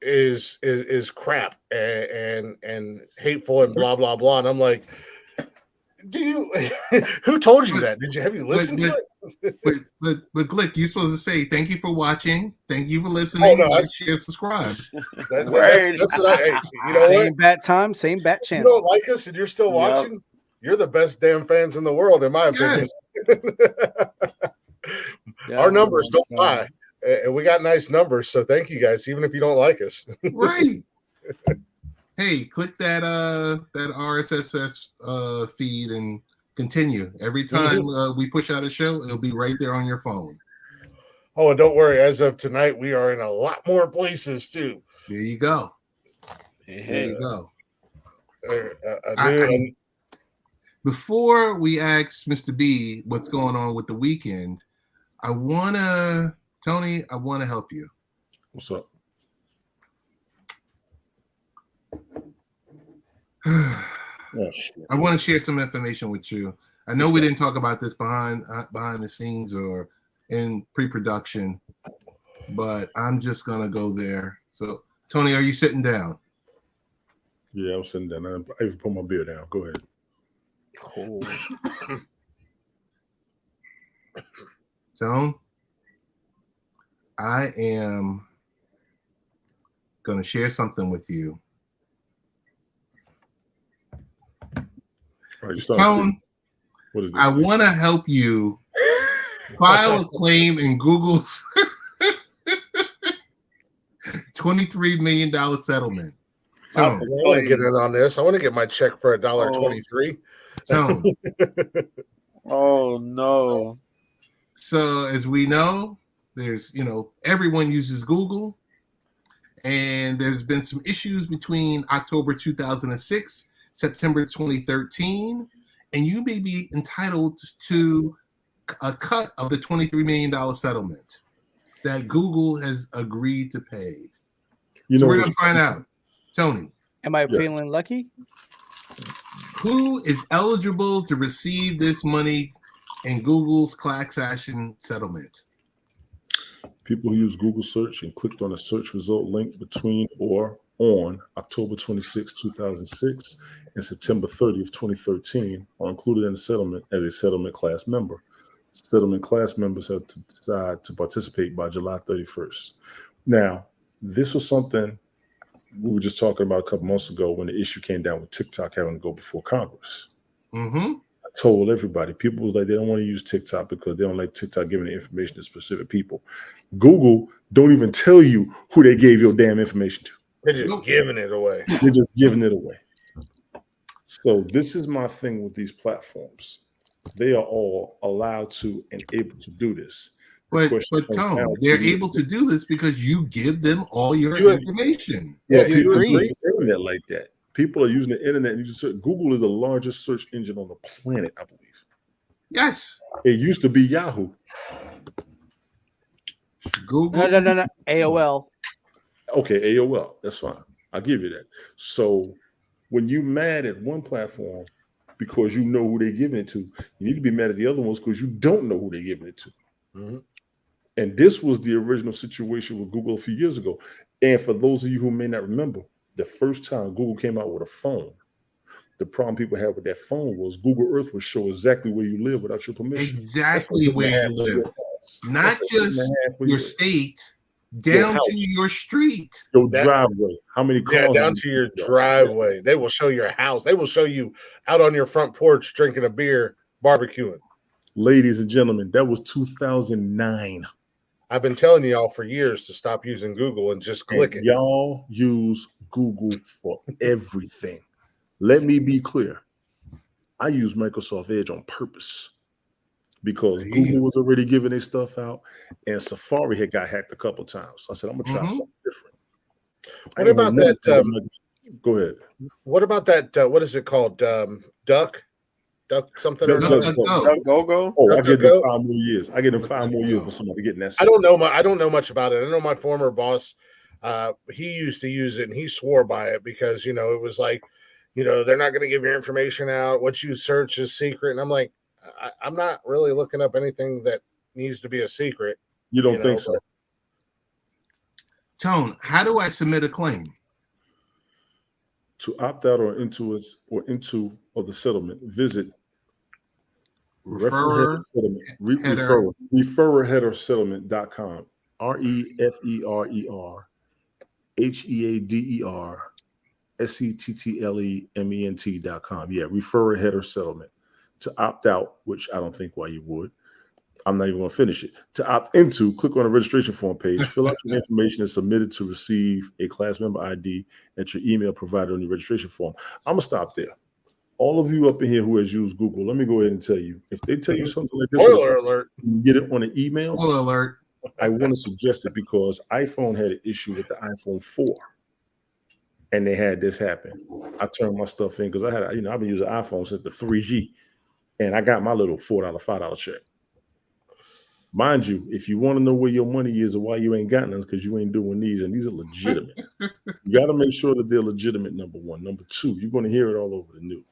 [SPEAKER 3] is crap and hateful and blah blah blah. And I'm like, do you? Who told you that? Have you listened to it?
[SPEAKER 1] But Glick, you're supposed to say thank you for watching, thank you for
[SPEAKER 3] Oh
[SPEAKER 1] listening,
[SPEAKER 3] no,
[SPEAKER 1] like, share, subscribe.
[SPEAKER 3] that's what I. You know
[SPEAKER 2] Same
[SPEAKER 3] what?
[SPEAKER 2] bat time, same bat
[SPEAKER 3] You
[SPEAKER 2] channel.
[SPEAKER 3] don't like us and you're still
[SPEAKER 5] Yep.
[SPEAKER 3] watching. You're the best damn fans in the world, in my opinion.
[SPEAKER 2] Yeah.
[SPEAKER 3] Our numbers don't lie, and we got nice numbers. So thank you guys, even if you don't like us.
[SPEAKER 1] Right. Hey, click that RSS feed and continue. Every time we push out a show, it'll be right there on your phone.
[SPEAKER 3] Oh, and don't worry. As of tonight, we are in a lot more places too.
[SPEAKER 1] There you go.
[SPEAKER 5] Hey,
[SPEAKER 1] There
[SPEAKER 5] hey.
[SPEAKER 1] you go. Before we ask Mr. B what's going on with the weekend, Tony, I want to help you.
[SPEAKER 4] What's up? Oh, shit.
[SPEAKER 1] I want to share some information with you. I know we didn't talk about this behind the scenes or in pre-production, but I'm just gonna go there. So, Tony, are you sitting down?
[SPEAKER 4] Yeah, I'm sitting down. I even put my beer down. Go ahead.
[SPEAKER 2] Cool.
[SPEAKER 1] Tone, I am gonna share something with you.
[SPEAKER 4] All right,
[SPEAKER 1] Tone,
[SPEAKER 4] what is this?
[SPEAKER 1] I want to help you file a claim in Google's $23 million settlement.
[SPEAKER 3] I
[SPEAKER 1] Tone,
[SPEAKER 3] want to get in on this. I want to get my check for $1.23.
[SPEAKER 1] Tone.
[SPEAKER 5] Oh no.
[SPEAKER 1] So as we know, there's, everyone uses Google, and there's been some issues between October 2006, September 2013, and you may be entitled to a cut of the $23 million settlement that Google has agreed to pay. So we're going to find out. Tony.
[SPEAKER 2] Am I feeling lucky?
[SPEAKER 1] Who is eligible to receive this money in Google's class action settlement?
[SPEAKER 4] People who use Google search and clicked on a search result link between or on October 26, 2006 and September 30th, 2013 are included in the settlement as a settlement class member. Settlement class members have to decide to participate by July 31st. Now, this was something we were just talking about a couple months ago when the issue came down with TikTok having to go before Congress.
[SPEAKER 1] Mm-hmm.
[SPEAKER 4] I told everybody, people was like, they don't want to use TikTok because they don't like TikTok giving the information to specific people. Google don't even tell you who they gave your damn information to.
[SPEAKER 3] They're just giving it away.
[SPEAKER 4] They're just giving it away. So this is my thing with these platforms. They are all allowed to and able to do this.
[SPEAKER 1] But Tone, they're able to do this because you give them all your information.
[SPEAKER 4] Yeah, people use the internet like that. People are using the internet. Google is the largest search engine on the planet, I believe.
[SPEAKER 1] Yes.
[SPEAKER 4] It used to be Yahoo.
[SPEAKER 2] Google. No. AOL.
[SPEAKER 4] Okay, AOL. That's fine. I'll give you that. So when you mad at one platform because you know who they're giving it to, you need to be mad at the other ones because you don't know who they're giving it to.
[SPEAKER 3] Mm-hmm.
[SPEAKER 4] And this was the original situation with Google a few years ago. And for those of you who may not remember, the first time Google came out with a phone, the problem people had with that phone was Google Earth would show exactly where you live without your permission.
[SPEAKER 1] Exactly where you live. Not just your state, down to your street.
[SPEAKER 4] Your driveway. How many cars?
[SPEAKER 3] Yeah, down to your driveway. They will show your house. They will show you out on your front porch drinking a beer, barbecuing.
[SPEAKER 4] Ladies and gentlemen, that was 2009.
[SPEAKER 3] I've been telling y'all for years to stop using Google and just click it.
[SPEAKER 4] Y'all use Google for everything. Let me be clear. I use Microsoft Edge on purpose because Google was already giving their stuff out and Safari had got hacked a couple of times. I said, I'm going to try something different.
[SPEAKER 3] What about that?
[SPEAKER 4] Go ahead.
[SPEAKER 3] What about that? What is it called? Duck? Duck something or
[SPEAKER 4] Duck,
[SPEAKER 3] another.
[SPEAKER 4] duck,
[SPEAKER 1] Go.
[SPEAKER 5] Duck Go-Go?
[SPEAKER 4] Oh, I
[SPEAKER 3] Duck,
[SPEAKER 4] get
[SPEAKER 3] duck,
[SPEAKER 4] them
[SPEAKER 3] go.
[SPEAKER 4] 5 more years. I get them 5 more years for somebody getting that.
[SPEAKER 3] I don't know much about it. I know my former boss, he used to use it and he swore by it because it was like, they're not going to give your information out. What you search is secret. And I'm like, I'm not really looking up anything that needs to be a secret.
[SPEAKER 4] You don't think so?
[SPEAKER 1] Tone, how do I submit a claim?
[SPEAKER 4] To opt out or into of the settlement, visit
[SPEAKER 1] Referrer
[SPEAKER 4] referrerheadersettlement.com. REFERHeaderSettlement.com. Yeah, referrer header settlement. To opt out, which I don't think why you would. I'm not even going to finish it. To opt into, click on the registration form page, fill out your information and submit it to receive a class member ID at your email provided on your registration form. I'm going to stop there. All of you up in here who has used Google, let me go ahead and tell you. If they tell you something like this,
[SPEAKER 3] Spoiler alert.
[SPEAKER 4] you get it on an email.
[SPEAKER 1] Spoiler alert.
[SPEAKER 4] I want to suggest it because iPhone had an issue with the iPhone 4. And they had this happen. I turned my stuff in because I had, I've been using iPhone since the 3G. And I got my little $4, $5 check. Mind you, if you want to know where your money is or why you ain't got none, because you ain't doing these, and these are legitimate. You got to make sure that they're legitimate, number one. Number two, you're going to hear it all over the news.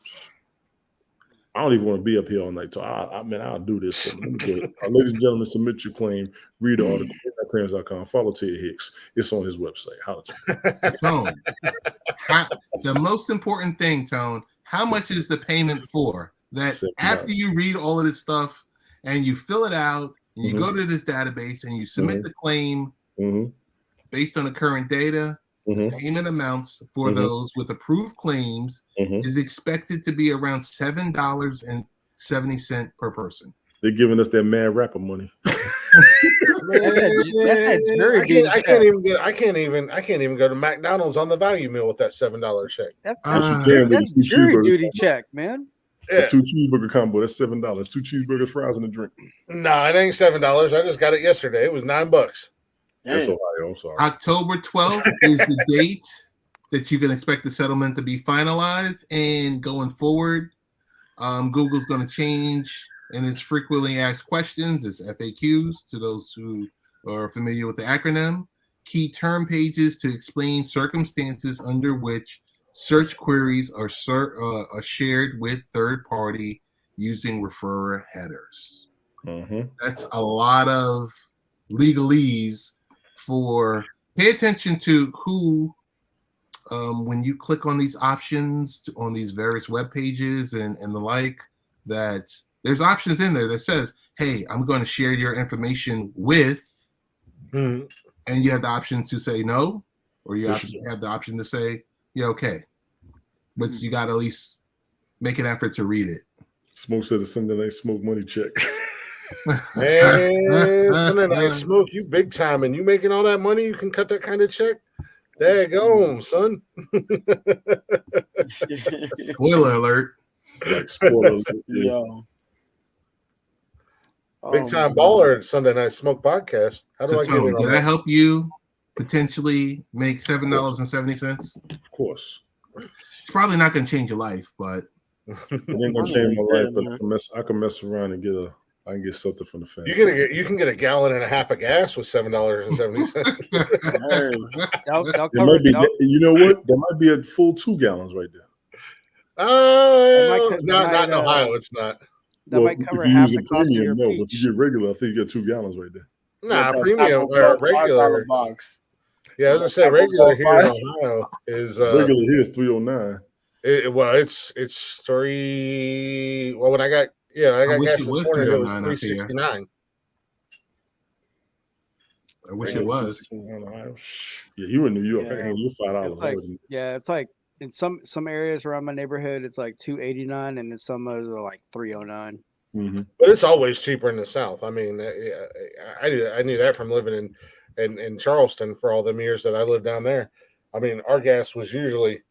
[SPEAKER 4] I don't even want to be up here all night. So I'll do this. So ladies and gentlemen, submit your claim. Read the article at claims.com. Follow Ted Hicks. It's on his website.
[SPEAKER 1] Tone, the most important thing, Tone, how much is the payment for? That after you read all of this stuff and you fill it out, and you go to this database and you submit the claim based on the current data, the payment amounts for those with approved claims is expected to be around $7.70 per person.
[SPEAKER 4] They're giving us that mad rapper money.
[SPEAKER 2] That's that jury duty
[SPEAKER 3] I can't even go to McDonald's on the value meal with that $7 check.
[SPEAKER 2] That's jury duty check, man.
[SPEAKER 4] Yeah. The 2 cheeseburger combo, that's $7. 2 cheeseburgers, fries, and a drink.
[SPEAKER 3] No, it ain't $7. I just got it yesterday. It was $9.
[SPEAKER 4] That's Ohio. I'm sorry.
[SPEAKER 1] October 12th is the date that you can expect the settlement to be finalized. And going forward, Google's going to change in its frequently asked questions, its FAQs, to those who are familiar with the acronym, key term pages to explain circumstances under which search queries are shared with third party using referrer headers. That's a lot of legalese for pay attention to who, when you click on these options on these various web pages and the like, that there's options in there that says, hey, I'm going to share your information with, and you have the option to say no, or you have the option to say, yeah, okay. But you got to at least make an effort to read it.
[SPEAKER 4] Smoke said the Sunday night smoke money check.
[SPEAKER 3] Man, Sunday night smoke, you big time, and you making all that money, you can cut that kind of check. There you go, son.
[SPEAKER 1] Spoiler alert.
[SPEAKER 4] Spoiler alert.
[SPEAKER 5] Yo.
[SPEAKER 3] Big time baller at Sunday Night Smoke podcast. How do I get in?
[SPEAKER 1] Did I help you potentially make $7.70?
[SPEAKER 4] Of course.
[SPEAKER 1] It's probably not going to change your life, but
[SPEAKER 4] it ain't gonna change my life. But I can mess around and I can get something from the fence.
[SPEAKER 3] You can get a gallon and a half of gas with $7.70.
[SPEAKER 4] You know what? There might be a full 2 gallons right there.
[SPEAKER 3] Not in Ohio. It's not.
[SPEAKER 2] That might cover half the cost of your
[SPEAKER 4] peach. If you get regular, I think you get 2 gallons right there.
[SPEAKER 3] Nah, premium or regular
[SPEAKER 5] box.
[SPEAKER 3] Yeah, as I said, regular here in Ohio is
[SPEAKER 4] regular here is $3.09.
[SPEAKER 3] It's 3. Well, when I got gas this morning, it was $3.69.
[SPEAKER 1] I wish it was.
[SPEAKER 4] Yeah, you in New York? Yeah. You're $5.
[SPEAKER 2] It's like in some areas around my neighborhood, it's like $2.89, and then some others are like $3.09.
[SPEAKER 3] But it's always cheaper in the South. I mean, I knew that from living in Charleston for all them years that I lived down there. I mean, our gas was usually,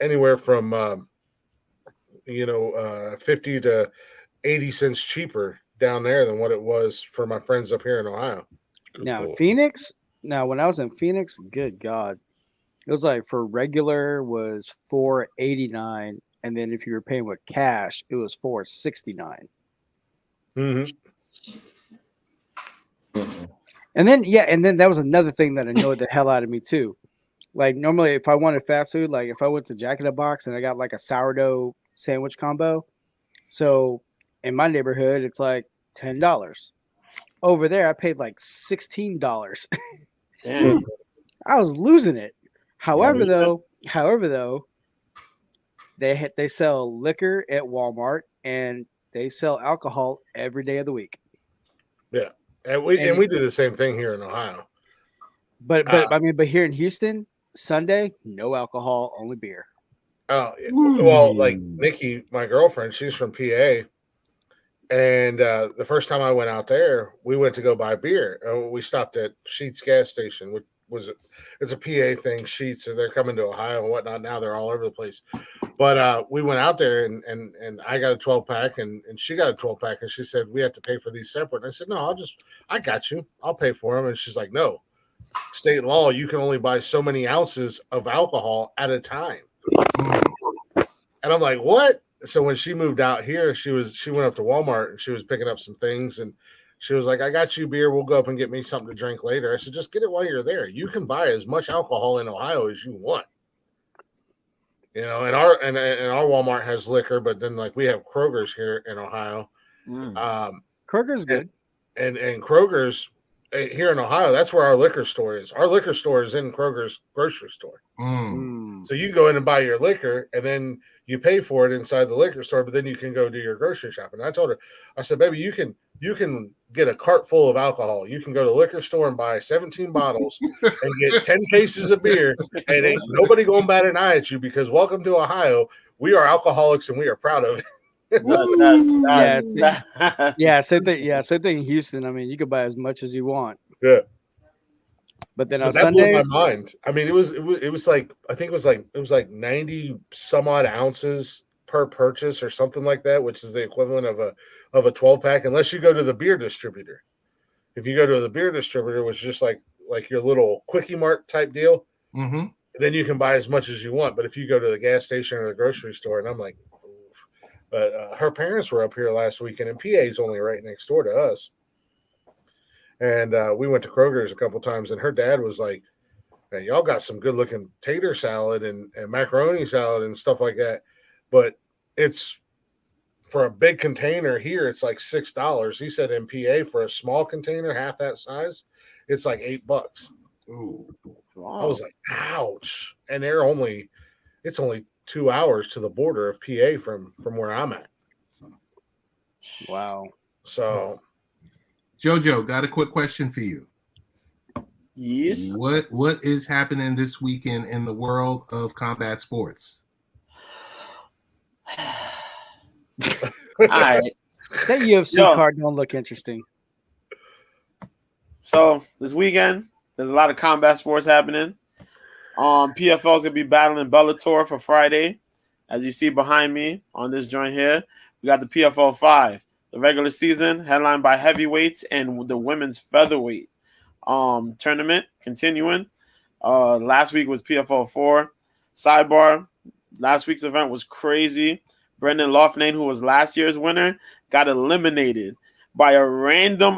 [SPEAKER 3] anywhere from 50 to 80 cents cheaper down there than what it was for my friends up here in Ohio.
[SPEAKER 2] Phoenix. Now, when I was in Phoenix, good God, it was like for regular was $4.89, and then if you were paying with cash, it was $4.69.
[SPEAKER 3] Mm-hmm.
[SPEAKER 2] And then that was another thing that annoyed the hell out of me too. Like normally, if I wanted fast food, like if I went to Jack in the Box and I got like a sourdough sandwich combo, so in my neighborhood it's like $10. Over there, I paid like $16.
[SPEAKER 5] Damn.
[SPEAKER 2] I was losing it. However, though, they sell liquor at Walmart and they sell alcohol every day of the week.
[SPEAKER 3] Yeah, and we do the same thing here in Ohio.
[SPEAKER 2] But here in Houston, Sunday, no alcohol, only beer.
[SPEAKER 3] Oh, well, like Nikki, my girlfriend, she's from PA, and the first time I went out there, we went to go buy beer. We stopped at Sheetz gas station, which it's a PA thing. Sheetz, so they're coming to Ohio and whatnot. Now they're all over the place. But we went out there and I got a 12-pack and she got a 12-pack and she said we have to pay for these separate. And I said, no, I got you. I'll pay for them. And she's like, no, state law, you can only buy so many ounces of alcohol at a time. And I'm like, what? So when she moved out here, she went up to Walmart and she was picking up some things and she was like, I got you beer. We'll go up and get me something to drink later. I said, just get it while you're there. You can buy as much alcohol in Ohio as you want. You know, and our Walmart has liquor, but then like we have Kroger's here in Ohio.
[SPEAKER 2] Kroger's good.
[SPEAKER 3] And Kroger's here in Ohio, that's where our liquor store is. Our liquor store is in Kroger's grocery store. So you go in and buy your liquor and then you pay for it inside the liquor store, but then you can go do your grocery shopping. I told her, I said, baby, you can get a cart full of alcohol. You can go to the liquor store and buy 17 bottles and get 10 cases of beer, and ain't nobody going to bat an eye at you because welcome to Ohio. We are alcoholics and we are proud of it.
[SPEAKER 2] Same thing. Yeah, same thing in Houston. I mean, you can buy as much as you want.
[SPEAKER 3] Yeah.
[SPEAKER 2] But then on
[SPEAKER 3] that
[SPEAKER 2] Sundays,
[SPEAKER 3] blew my mind. I mean, it was like I think it was like 90 some odd ounces per purchase or something like that, which is the equivalent of a 12-pack, unless you go to the beer distributor. If you go to the beer distributor, which is just like your little Quickie Mart type deal, then you can buy as much as you want. But if you go to the gas station or the grocery store, and I'm like, oof. But her parents were up here last weekend, and PA's only right next door to us. And we went to Kroger's a couple times, and her dad was like, man, y'all got some good-looking tater salad and macaroni salad and stuff like that. But it's for a big container here, it's like $6. He said in PA for a small container, half that size, it's like $8. Ooh. Wow. I was like, ouch. And it's only 2 hours to the border of PA from where I'm at.
[SPEAKER 2] Wow.
[SPEAKER 3] So
[SPEAKER 1] Jojo, got a quick question for you.
[SPEAKER 5] Yes.
[SPEAKER 1] What is happening this weekend in the world of combat sports?
[SPEAKER 5] All right.
[SPEAKER 2] That UFC card don't look interesting.
[SPEAKER 5] So this weekend, there's a lot of combat sports happening. PFL is gonna be battling Bellator for Friday, as you see behind me on this joint here. We got the PFL 5. The regular season headlined by heavyweights and the women's featherweight tournament continuing. Last week was PFL 4. Sidebar, last week's event was crazy. Brendan Loughnane, who was last year's winner, got eliminated by a random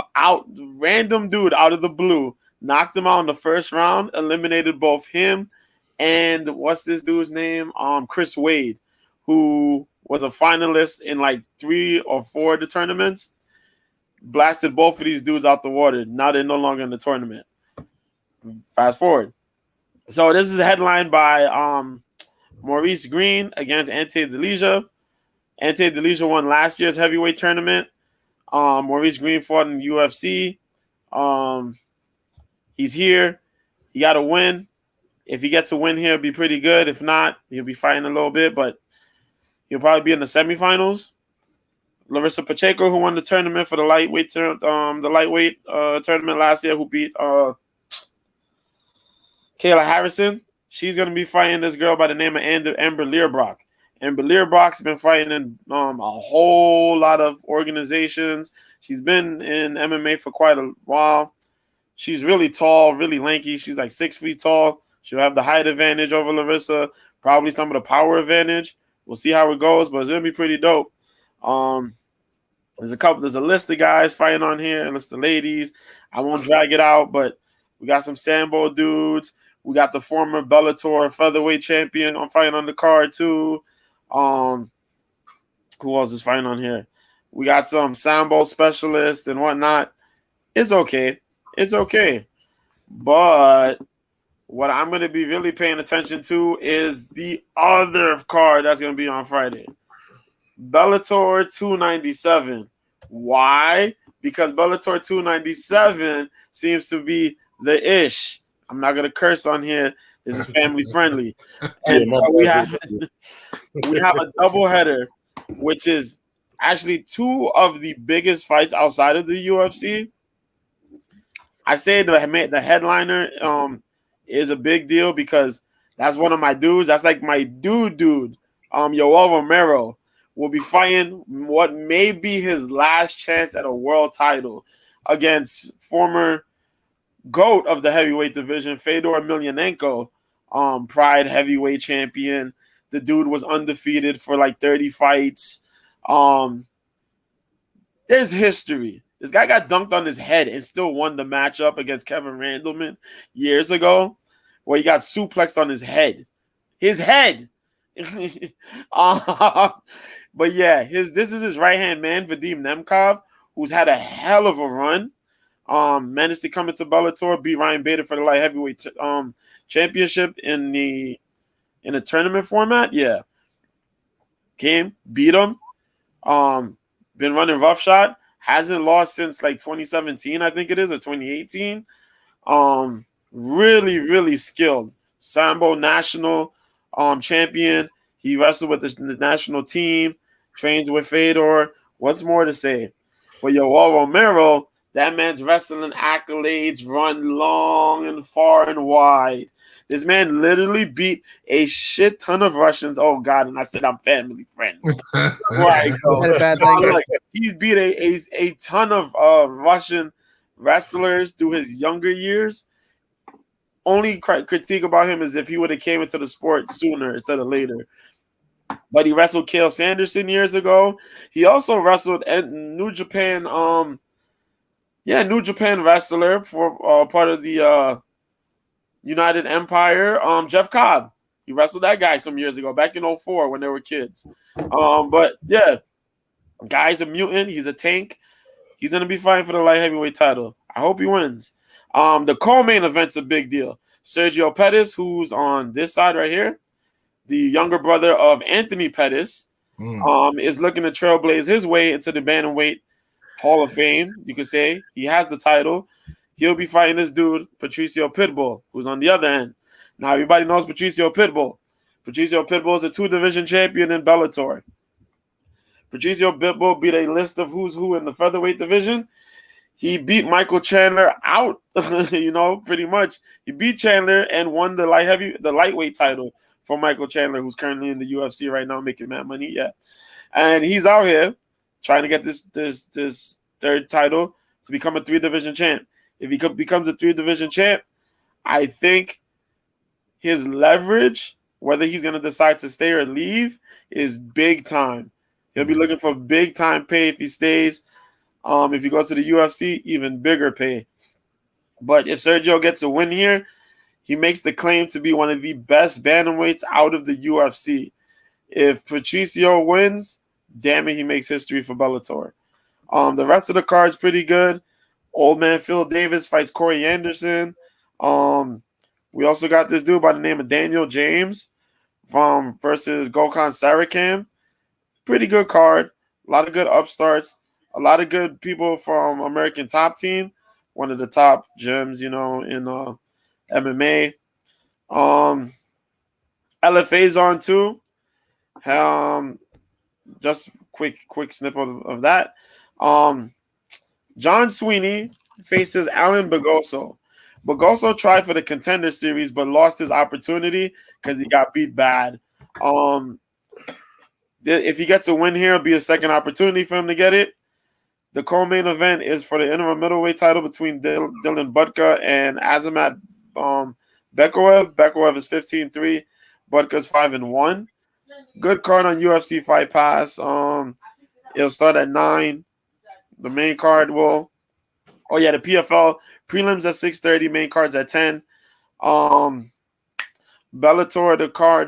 [SPEAKER 5] dude out of the blue. Knocked him out in the first round, eliminated both him and what's this dude's name? Chris Wade, who was a finalist in like 3 or 4 of the tournaments, blasted both of these dudes out the water. Now they're no longer in the tournament. Fast forward. So this is headlined by Maurice Green against Ante Delija. Ante Delija won last year's heavyweight tournament. Maurice Green fought in UFC. He's here. He got to win. If he gets a win here, it'll be pretty good. If not, he'll be fighting a little bit, but he'll probably be in the semifinals. Larissa Pacheco, who won the tournament for the lightweight tournament last year, who beat Kayla Harrison. She's going to be fighting this girl by the name of Amber Learbrock. Amber Learbrock's been fighting in a whole lot of organizations. She's been in MMA for quite a while. She's really tall, really lanky. She's like 6 feet tall. She'll have the height advantage over Larissa, probably some of the power advantage. We'll see how it goes, but it's gonna be pretty dope. There's a list of guys fighting on here, a list of ladies. I won't drag it out, but we got some Sambo dudes. We got the former Bellator featherweight champion on fighting on the card too. Who else is fighting on here? We got some Sambo specialists and whatnot. It's okay. It's okay. But what I'm going to be really paying attention to is the other card that's going to be on Friday. Bellator 297. Why? Because Bellator 297 seems to be the ish. I'm not going to curse on here. This is family friendly. And so we have a doubleheader, which is actually two of the biggest fights outside of the UFC. I say the headliner is a big deal because that's one of my dudes. That's like my dude. Yoel Romero will be fighting what may be his last chance at a world title against former GOAT of the heavyweight division, Fedor Emelianenko, Pride heavyweight champion. The dude was undefeated for like 30 fights. There's history. This guy got dunked on his head and still won the matchup against Kevin Randleman years ago, where he got suplexed on his head. His head. But yeah, this is his right-hand man, Vadim Nemkov, who's had a hell of a run. Managed to come into Bellator, beat Ryan Bader for the light heavyweight championship in a tournament format. Yeah. Came, beat him. Been running roughshod. Hasn't lost since like 2017, I think it is, or 2018. Really, really skilled. Sambo national champion. He wrestled with the national team, trains with Fedor. What's more to say? But Yoel Romero, that man's wrestling accolades run long and far and wide. This man literally beat a shit ton of Russians. Oh, God. And I said, I'm family friendly. Right. Look, he's beat a ton of Russian wrestlers through his younger years. Only critique about him is if he would have came into the sport sooner instead of later. But he wrestled Cael Sanderson years ago. He also wrestled at New Japan. New Japan wrestler for part of the United Empire, Jeff Cobb. He wrestled that guy some years ago, back in 2004 when they were kids. But yeah, guy's a mutant. He's a tank. He's going to be fighting for the light heavyweight title. I hope he wins. The co-main event's a big deal. Sergio Pettis, who's on this side right here, the younger brother of Anthony Pettis, is looking to trailblaze his way into the bantamweight Hall of Fame. You could say he has the title. He'll be fighting this dude, Patricio Pitbull, who's on the other end. Now, everybody knows Patricio Pitbull. Patricio Pitbull is a 2-division champion in Bellator. Patricio Pitbull beat a list of who's who in the featherweight division. He beat Michael Chandler out, pretty much. He beat Chandler and won the lightweight title for Michael Chandler, who's currently in the UFC right now making mad money. Yeah. And he's out here trying to get this third title to become a 3-division champ. If he becomes a 3-division champ, I think his leverage, whether he's going to decide to stay or leave, is big time. He'll be looking for big time pay if he stays. If he goes to the UFC, even bigger pay. But if Sergio gets a win here, he makes the claim to be one of the best bantamweights out of the UFC. If Patricio wins, damn it, he makes history for Bellator. The rest of the card's pretty good. Old man Phil Davis fights Corey Anderson. We also got this dude by the name of Daniel James versus Gokhan Sarakam. Pretty good card. A lot of good upstarts. A lot of good people from American Top Team. One of the top gyms, in MMA. LFA's on too. Just quick snippet of that. John Sweeney faces Alan Bagoso. Bagoso tried for the Contender Series but lost his opportunity because he got beat bad. If he gets a win here, it'll be a second opportunity for him to get it. The co-main event is for the interim middleweight title between Dylan Budka and Azamat Bekaev. Bekaev is 15-3. Budka's 5-1. Good card on UFC Fight Pass. It'll start at 9. The main card will. Oh yeah, the PFL prelims at 6:30. Main cards at 10. Bellator,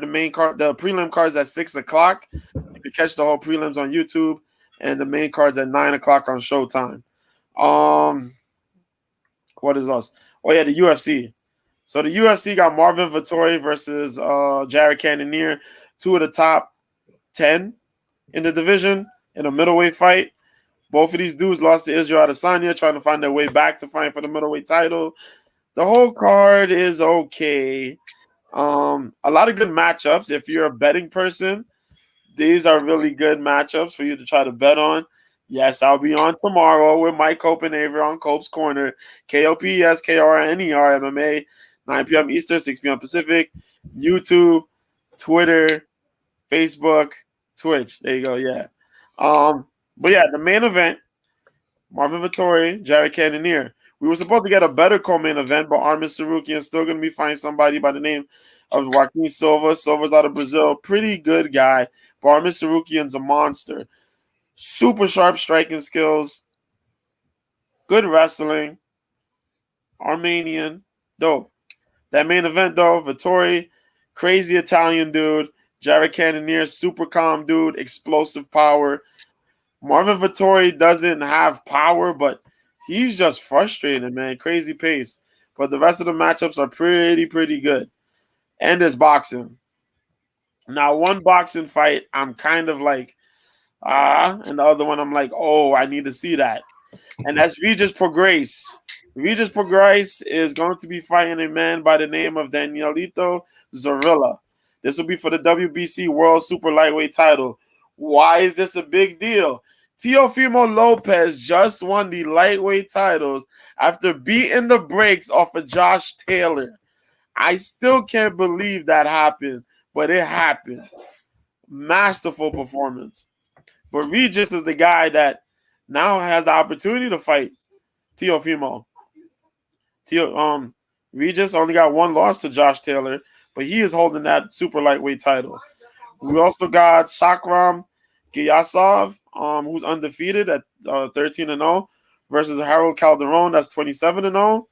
[SPEAKER 5] the main card, the prelim cards at 6 o'clock. You can catch the whole prelims on YouTube, and the main cards at 9 o'clock on Showtime. What is us? Oh yeah, the UFC. So the UFC got Marvin Vettori versus Jared Cannonier, 2 of the top 10 in the division in a middleweight fight. Both of these dudes lost to Israel Adesanya, trying to find their way back to fight for the middleweight title. The whole card is okay. A lot of good matchups. If you're a betting person, these are really good matchups for you to try to bet on. Yes, I'll be on tomorrow with Mike Copenhaver on Cope's Corner. KOPSKRNER MMA, 9 p.m. Eastern, 6 p.m. Pacific. YouTube, Twitter, Facebook, Twitch. There you go. Yeah. But yeah, the main event, Marvin Vettori, Jared Cannonier. We were supposed to get a better co-main event, but Armin Sarukian is still going to be fighting somebody by the name of Joaquin Silva. Silva's out of Brazil. Pretty good guy. But Armin Sarukian's a monster. Super sharp striking skills. Good wrestling. Armenian. Dope. That main event, though, Vettori, crazy Italian dude. Jared Cannonier, super calm dude. Explosive power. Marvin Vettori doesn't have power, but he's just frustrated, man. Crazy pace. But the rest of the matchups are pretty good. And there's boxing. Now, one boxing fight, I'm kind of like, and the other one, I'm like, oh, I need to see that. And that's Regis Prograis. Regis Prograis is going to be fighting a man by the name of Danielito Zorrilla. This will be for the WBC World Super Lightweight title. Why is this a big deal? Teofimo Lopez just won the lightweight titles after beating the brakes off of Josh Taylor. I still can't believe that happened, but it happened. Masterful performance. But Regis is the guy that now has the opportunity to fight Teofimo. Regis only got one loss to Josh Taylor, but he is holding that super lightweight title. We also got Shakram Giyasov, who's undefeated at 13-0, versus Harold Calderon, that's 27-0.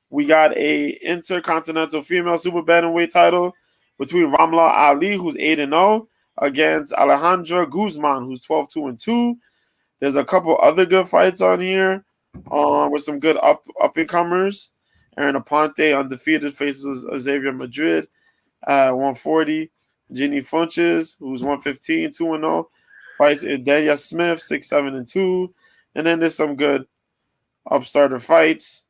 [SPEAKER 5] We got a intercontinental female super bantamweight title between Ramla Ali, who's 8-0, against Alejandra Guzman, who's 12-2. There's a couple other good fights on here, with some good up-and-comers. Aaron Aponte, undefeated, faces Xavier Madrid at 140. Ginny Funches, who's 115, 2-0, fights Delia Smith, 6-7-2. And then there's some good upstarter fights.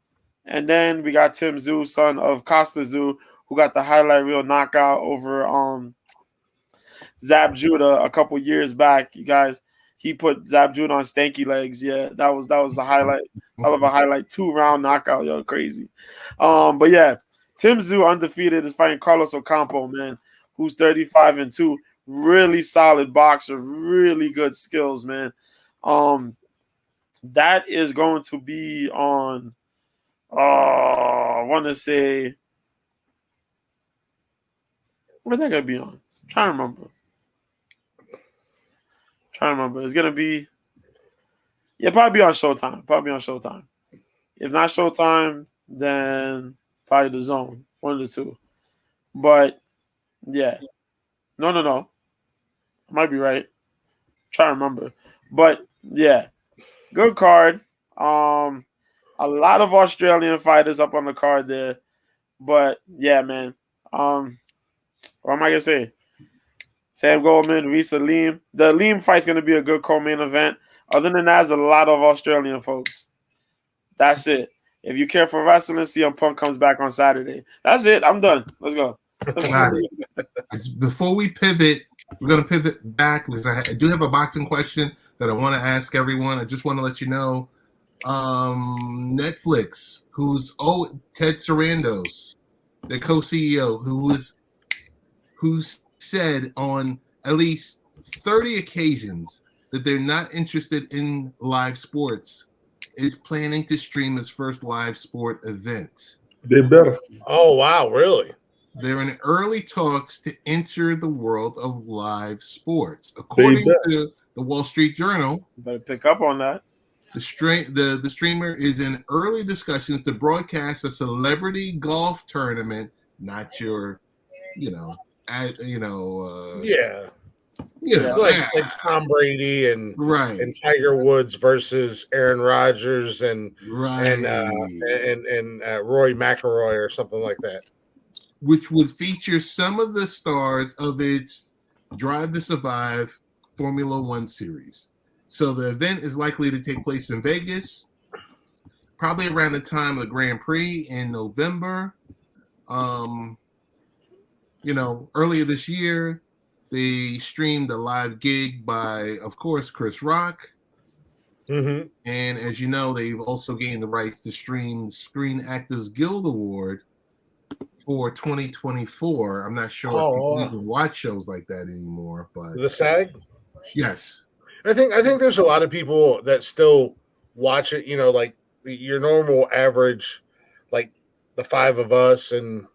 [SPEAKER 5] And then we got Tim Zhu, son of Costa Zhu, who got the highlight reel knockout over Zab Judah a couple years back. You guys, he put Zab Judah on stanky legs. Yeah, that was the highlight. I love a highlight 2-round knockout. Yo, crazy. But yeah, Tim Zhu, undefeated, is fighting Carlos Ocampo, man, who's 35-2. Really solid boxer, really good skills, man. That is going to be on, I want to say, where's that going to be on? I'm trying to remember. It's going to be, yeah, probably be on Showtime. If not Showtime, then probably the Zone, one of the two. But, yeah. No. I might be right. Trying to remember. But yeah, good card. A lot of Australian fighters up on the card there. But yeah, man. What am I gonna say? Sam Goldman, Risa Leem. The Leem fight's gonna be a good co-main event. Other than that, there's a lot of Australian folks. That's it. If you care for wrestling, CM Punk comes back on Saturday. That's it. I'm done. Let's go.
[SPEAKER 1] Got it. Before we pivot, we're going to pivot back because I do have a boxing question that I want to ask everyone. I just want to let you know, Netflix, Ted Sarandos, the co-CEO, who said on at least 30 occasions that they're not interested in live sports, is planning to stream his first live sport event.
[SPEAKER 4] They better.
[SPEAKER 3] Oh wow, really?
[SPEAKER 1] they're in early talks to enter the world of live sports. According to the Wall Street Journal,
[SPEAKER 5] Better pick up on that.
[SPEAKER 1] the streamer is in early discussions to broadcast a celebrity golf tournament, not your,
[SPEAKER 3] Yeah. Like Tom Brady and Tiger Woods versus Aaron Rodgers and Roy McIlroy or something like that,
[SPEAKER 1] which would feature some of the stars of its Drive to Survive Formula One series. So the event is likely to take place in Vegas, probably around the time of the Grand Prix in November. Earlier this year, they streamed a live gig by, of course, Chris Rock.
[SPEAKER 3] Mm-hmm.
[SPEAKER 1] And as you know, they've also gained the rights to stream the Screen Actors Guild Award for 2024. I'm not sure if people even watch shows like that anymore, but
[SPEAKER 3] the SAG?
[SPEAKER 1] Yes.
[SPEAKER 3] I think there's a lot of people that still watch it, like your normal average, like the five of us and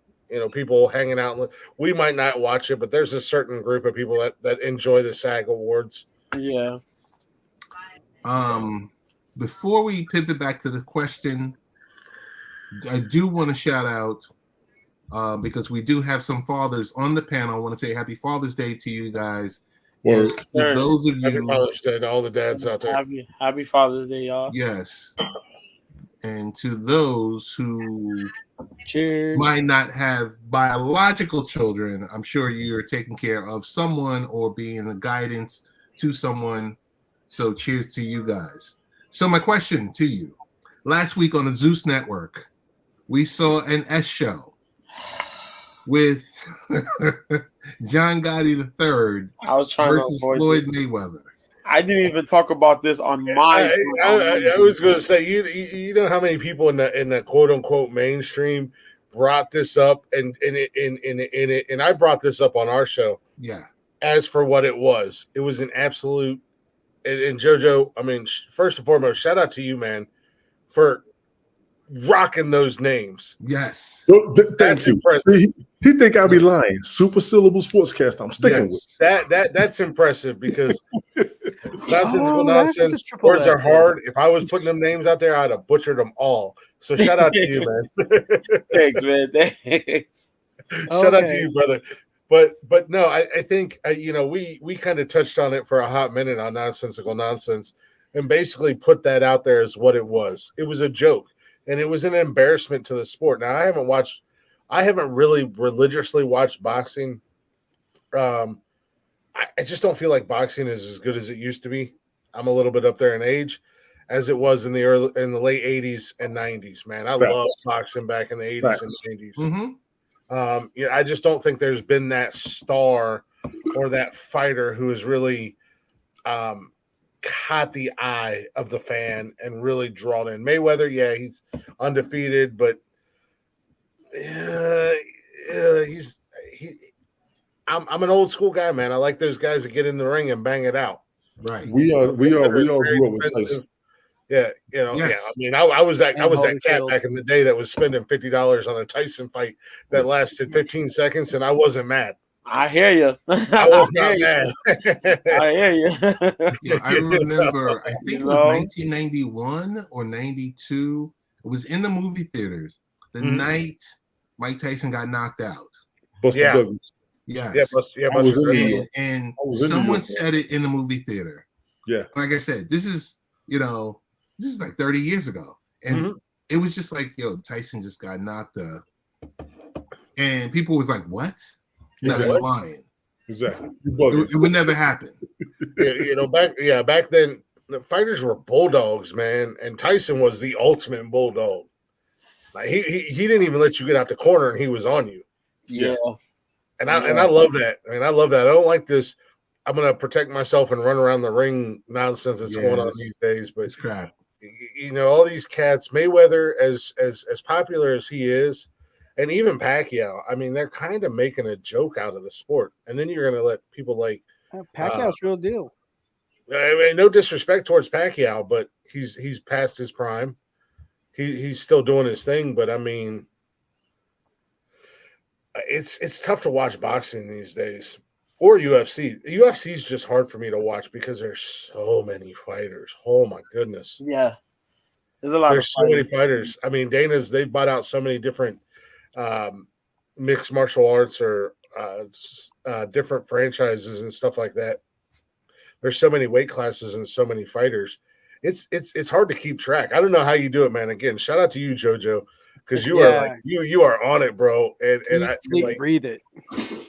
[SPEAKER 3] people hanging out. We might not watch it, but there's a certain group of people that enjoy the SAG Awards.
[SPEAKER 5] Yeah.
[SPEAKER 1] Before we pivot back to the question, I do want to shout out because we do have some fathers on the panel. I want to say Happy Father's Day to you guys. And for those of you,
[SPEAKER 3] Happy Father's Day to all the dads out there.
[SPEAKER 5] Happy Father's Day, y'all.
[SPEAKER 1] Yes. And to those who
[SPEAKER 2] Cheers.
[SPEAKER 1] might not have biological children, I'm sure you're taking care of someone or being a guidance to someone. So cheers to you guys. So my question to you, last week on the Zeus Network, we saw an S show with John Gotti III versus Floyd Mayweather.
[SPEAKER 5] I didn't even talk about this on my.
[SPEAKER 3] I was going to say, you know how many people in the quote unquote mainstream brought this up, and I brought this up on our show.
[SPEAKER 1] Yeah.
[SPEAKER 3] As for what it was an absolute. And JoJo, I mean, first and foremost, shout out to you, man, for rocking those names.
[SPEAKER 1] Yes.
[SPEAKER 4] Thank you. Impressive. He think I'll be lying. Super syllable sportscast. I'm sticking with
[SPEAKER 3] that's impressive because nonsense. Words are hard. If I was putting them names out there, I'd have butchered them all. So shout out to you, man.
[SPEAKER 5] Thanks, man. Thanks.
[SPEAKER 3] Shout out to you, brother. But no, I think we kind of touched on it for a hot minute on Nonsensical Nonsense, and basically put that out there as what it was. It was a joke, and it was an embarrassment to the sport. Now I haven't really religiously watched boxing. I just don't feel like boxing is as good as it used to be. I'm a little bit up there in age, as it was in the late '80s and '90s. Man, I loved boxing back in the '80s and '90s.
[SPEAKER 1] Mm-hmm.
[SPEAKER 3] I just don't think there's been that star or that fighter who has really caught the eye of the fan and really drawn in. Mayweather, yeah, he's undefeated, but I'm an old school guy, man. I like those guys that get in the ring and bang it out.
[SPEAKER 1] Right.
[SPEAKER 4] We all grew up with Tyson.
[SPEAKER 3] Yeah, yes. Yeah. I mean, I was that cat back in the day that was spending $50 on a Tyson fight that lasted 15 seconds, and I wasn't mad.
[SPEAKER 5] I hear you.
[SPEAKER 3] I was not mad.
[SPEAKER 5] I hear you.
[SPEAKER 1] Yeah, I remember. I think it was 1991 or 92. It was in the movie theaters the night Mike Tyson got knocked out.
[SPEAKER 4] Buster Douglas.
[SPEAKER 1] Yes.
[SPEAKER 3] Buster.
[SPEAKER 1] And someone said it in the movie theater.
[SPEAKER 4] Yeah.
[SPEAKER 1] Like I said, this is like 30 years ago. And it was just like, Tyson just got knocked up. And people was like, what? No, you're lying.
[SPEAKER 4] Exactly.
[SPEAKER 1] It would never happen.
[SPEAKER 3] Back then, the fighters were bulldogs, man. And Tyson was the ultimate bulldog. Like he didn't even let you get out the corner and he was on you.
[SPEAKER 5] Yeah.
[SPEAKER 3] And I love that. I mean, I love that. I don't like this. I'm going to protect myself and run around the ring nonsense that's going on these days. But
[SPEAKER 1] it's crap.
[SPEAKER 3] All these cats, Mayweather, as popular as he is, and even Pacquiao, I mean, they're kind of making a joke out of the sport. And then you're going to let people like
[SPEAKER 2] Pacquiao's real deal.
[SPEAKER 3] I mean, no disrespect towards Pacquiao, but he's past his prime. He's still doing his thing, but I mean, it's tough to watch boxing these days or UFC. UFC is just hard for me to watch because there's so many fighters. Oh my goodness.
[SPEAKER 5] Yeah. There's a lot
[SPEAKER 3] There's
[SPEAKER 5] of
[SPEAKER 3] so many fighters. I mean, they've bought out so many different mixed martial arts or different franchises and stuff like that. There's so many weight classes and so many fighters. It's hard to keep track. I don't know how you do it, man. Again, shout out to you, JoJo, because you are like you are on it, bro. And
[SPEAKER 2] Eat, sleep,
[SPEAKER 3] like,
[SPEAKER 2] breathe it.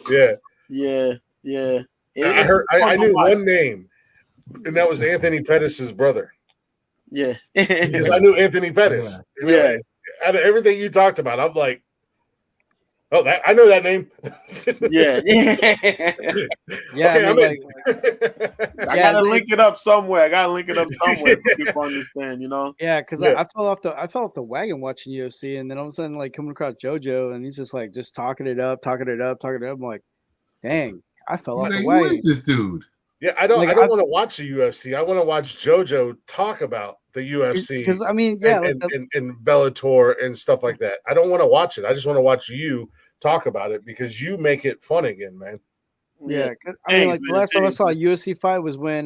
[SPEAKER 3] Yeah.
[SPEAKER 5] I
[SPEAKER 3] I knew one name, and that was Anthony Pettis' brother.
[SPEAKER 5] Yeah.
[SPEAKER 3] Because I knew Anthony Pettis.
[SPEAKER 5] Yeah.
[SPEAKER 3] Out of everything you talked about, I'm like, oh, I know that name.
[SPEAKER 5] Yeah.
[SPEAKER 2] Yeah,
[SPEAKER 3] Okay,
[SPEAKER 2] I mean,
[SPEAKER 5] I gotta link it up somewhere. For people to understand, you know.
[SPEAKER 2] Yeah, because
[SPEAKER 3] Yeah.
[SPEAKER 2] I fell off the wagon watching UFC, and then all of a sudden, like coming across JoJo, and he's just talking it up. I'm like, dang, I fell off
[SPEAKER 1] He's
[SPEAKER 2] the
[SPEAKER 1] like, who
[SPEAKER 2] wagon.
[SPEAKER 1] is this dude?
[SPEAKER 3] Yeah, I don't
[SPEAKER 2] Like,
[SPEAKER 3] want to watch the UFC. I want to watch JoJo talk about the UFC
[SPEAKER 2] Because I mean, yeah,
[SPEAKER 3] and Bellator and stuff like that. I don't want to watch it. I just want to watch you talk about it because you make it fun again, man.
[SPEAKER 2] yeah. I mean, like the last time I saw a UFC fight was when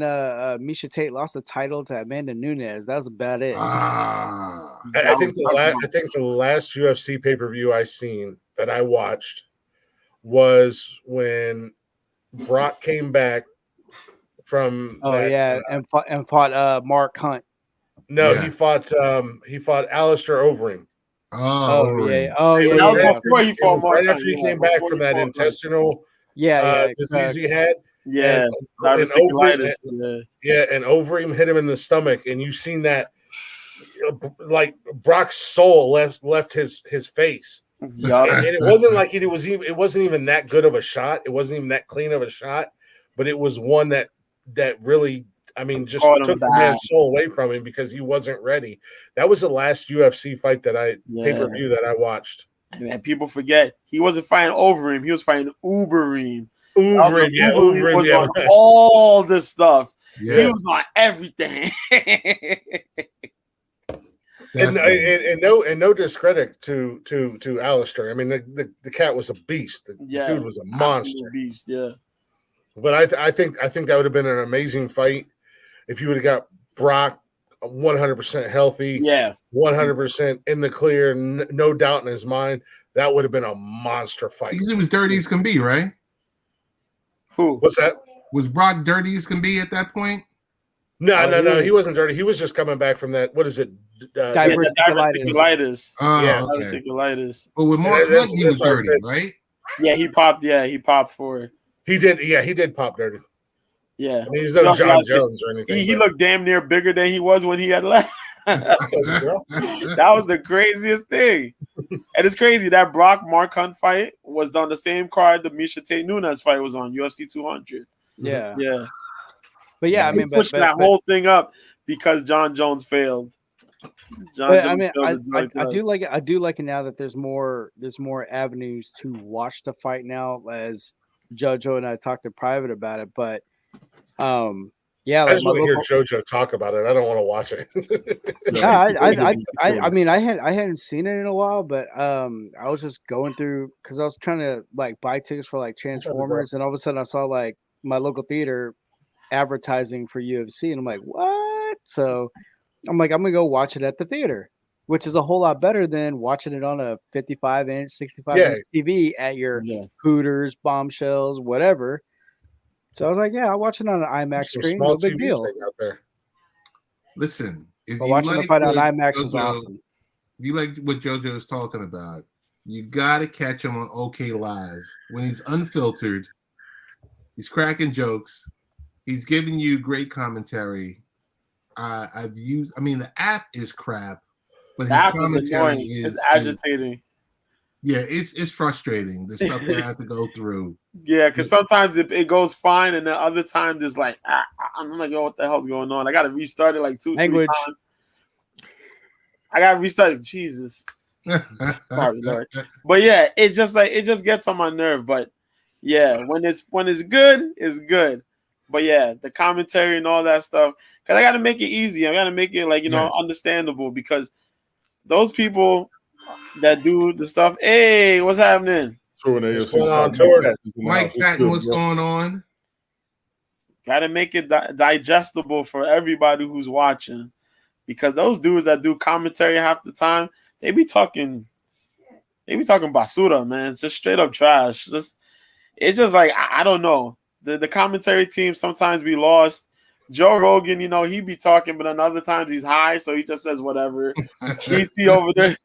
[SPEAKER 2] Misha Tate lost the title to Amanda Nunes. That was about it.
[SPEAKER 1] Ah,
[SPEAKER 3] I think the last UFC pay-per-view I seen that I watched was when Brock came back from
[SPEAKER 2] and fought Mark Hunt.
[SPEAKER 3] No,
[SPEAKER 1] Yeah.
[SPEAKER 3] he fought Alistair Overeem.
[SPEAKER 2] Yeah.
[SPEAKER 5] That was before he fought Mark
[SPEAKER 3] right
[SPEAKER 5] Hunt.
[SPEAKER 3] after he came back from that intestinal disease he had.
[SPEAKER 5] Yeah,
[SPEAKER 3] and
[SPEAKER 5] diverticulitis.
[SPEAKER 3] And Overeem hit him in the stomach, and you seen that, like Brock's soul left his face.
[SPEAKER 5] Yeah,
[SPEAKER 3] And it wasn't like it wasn't even that good of a shot. It wasn't even that clean of a shot, but it was one that really, I mean, just took the man's soul away from him because he wasn't ready. That was the last UFC fight that pay-per-view that I watched.
[SPEAKER 5] And people forget he wasn't fighting Overeem; he was fighting Ubereem.
[SPEAKER 3] Ubereem
[SPEAKER 5] was on all this stuff.
[SPEAKER 1] yeah.
[SPEAKER 5] He was on everything.
[SPEAKER 3] And no discredit to Alistair. I mean, the cat was a beast. The dude was a monster.
[SPEAKER 5] Beast, yeah.
[SPEAKER 3] But I think that would have been an amazing fight if you would have got Brock 100% healthy, 100% in the clear, no doubt in his mind. That would have been a monster fight.
[SPEAKER 1] Because it was dirty as can be, right?
[SPEAKER 5] Who?
[SPEAKER 3] What's that?
[SPEAKER 1] Was Brock dirty as can be at that point?
[SPEAKER 3] No. He wasn't dirty. He was just coming back from that. What is it?
[SPEAKER 5] Diverticulitis.
[SPEAKER 1] Diverticulitis. Well, with Mark Hunt, he was dirty, right?
[SPEAKER 5] Yeah, he popped. Yeah, he popped for it.
[SPEAKER 3] He did. Yeah, he did pop dirty.
[SPEAKER 5] Yeah,
[SPEAKER 3] I mean, he's no John Jones or anything.
[SPEAKER 5] He looked damn near bigger than he was when he had left. That was the craziest thing. And it's crazy that Brock Mark Hunt fight was on the same card the Misha Tate Nunes fight was on, UFC 200.
[SPEAKER 2] Yeah.
[SPEAKER 5] But
[SPEAKER 2] yeah, I mean,
[SPEAKER 5] pushed that whole thing up because John Jones failed.
[SPEAKER 2] I do like it. I do like it now that there's more avenues to watch the fight now, as JoJo and I talked in private about it. But yeah,
[SPEAKER 3] I just want to hear JoJo talk about it. I don't want to watch it.
[SPEAKER 2] I mean, I hadn't seen it in a while, but I was just going through because I was trying to like buy tickets for like Transformers, and all of a sudden I saw like my local theater advertising for UFC, and I'm like, what? So I'm like, I'm gonna go watch it at the theater, which is a whole lot better than watching it on a 55-inch, 65-inch TV at your Hooters, Bombshells, whatever. So I was like, yeah, I'll watch it on an IMAX screen. No big deal.
[SPEAKER 3] Out there.
[SPEAKER 1] Listen, if
[SPEAKER 2] but
[SPEAKER 1] you
[SPEAKER 2] watching
[SPEAKER 1] like
[SPEAKER 2] the fight on IMAX was awesome.
[SPEAKER 1] If you like what JoJo is talking about, you got to catch him on OK Live when he's unfiltered. He's cracking jokes. He's giving you great commentary. I mean, the app is crap, but his commentary is
[SPEAKER 5] agitating.
[SPEAKER 1] It's frustrating, the stuff that I have to go through.
[SPEAKER 5] Yeah, because sometimes it goes fine, and then other times it's like, I'm like, yo, what the hell's going on? I got to restart it like 2-3 times. I got to restart it. Jesus. Sorry, Lord. But yeah, it just gets on my nerve. But yeah, when it's good, it's good. But yeah, the commentary and all that stuff, because I got to make it easy. I got to make it like, understandable, because those people that do the stuff, hey, what's happening?
[SPEAKER 4] Touring the
[SPEAKER 3] What's
[SPEAKER 4] AFC
[SPEAKER 3] going on,
[SPEAKER 4] South.
[SPEAKER 3] Tor?
[SPEAKER 4] Pat is in the
[SPEAKER 1] Mike
[SPEAKER 4] house. What's
[SPEAKER 1] Patton,
[SPEAKER 4] good,
[SPEAKER 1] what's
[SPEAKER 4] bro?
[SPEAKER 1] going on?
[SPEAKER 5] Got to make it digestible for everybody who's watching, because those dudes that do commentary half the time, they be talking basura, man. It's just straight up trash. It's just like I don't know. The commentary team sometimes be lost. Joe Rogan, he be talking, but then other times he's high, so he just says whatever. Casey over there.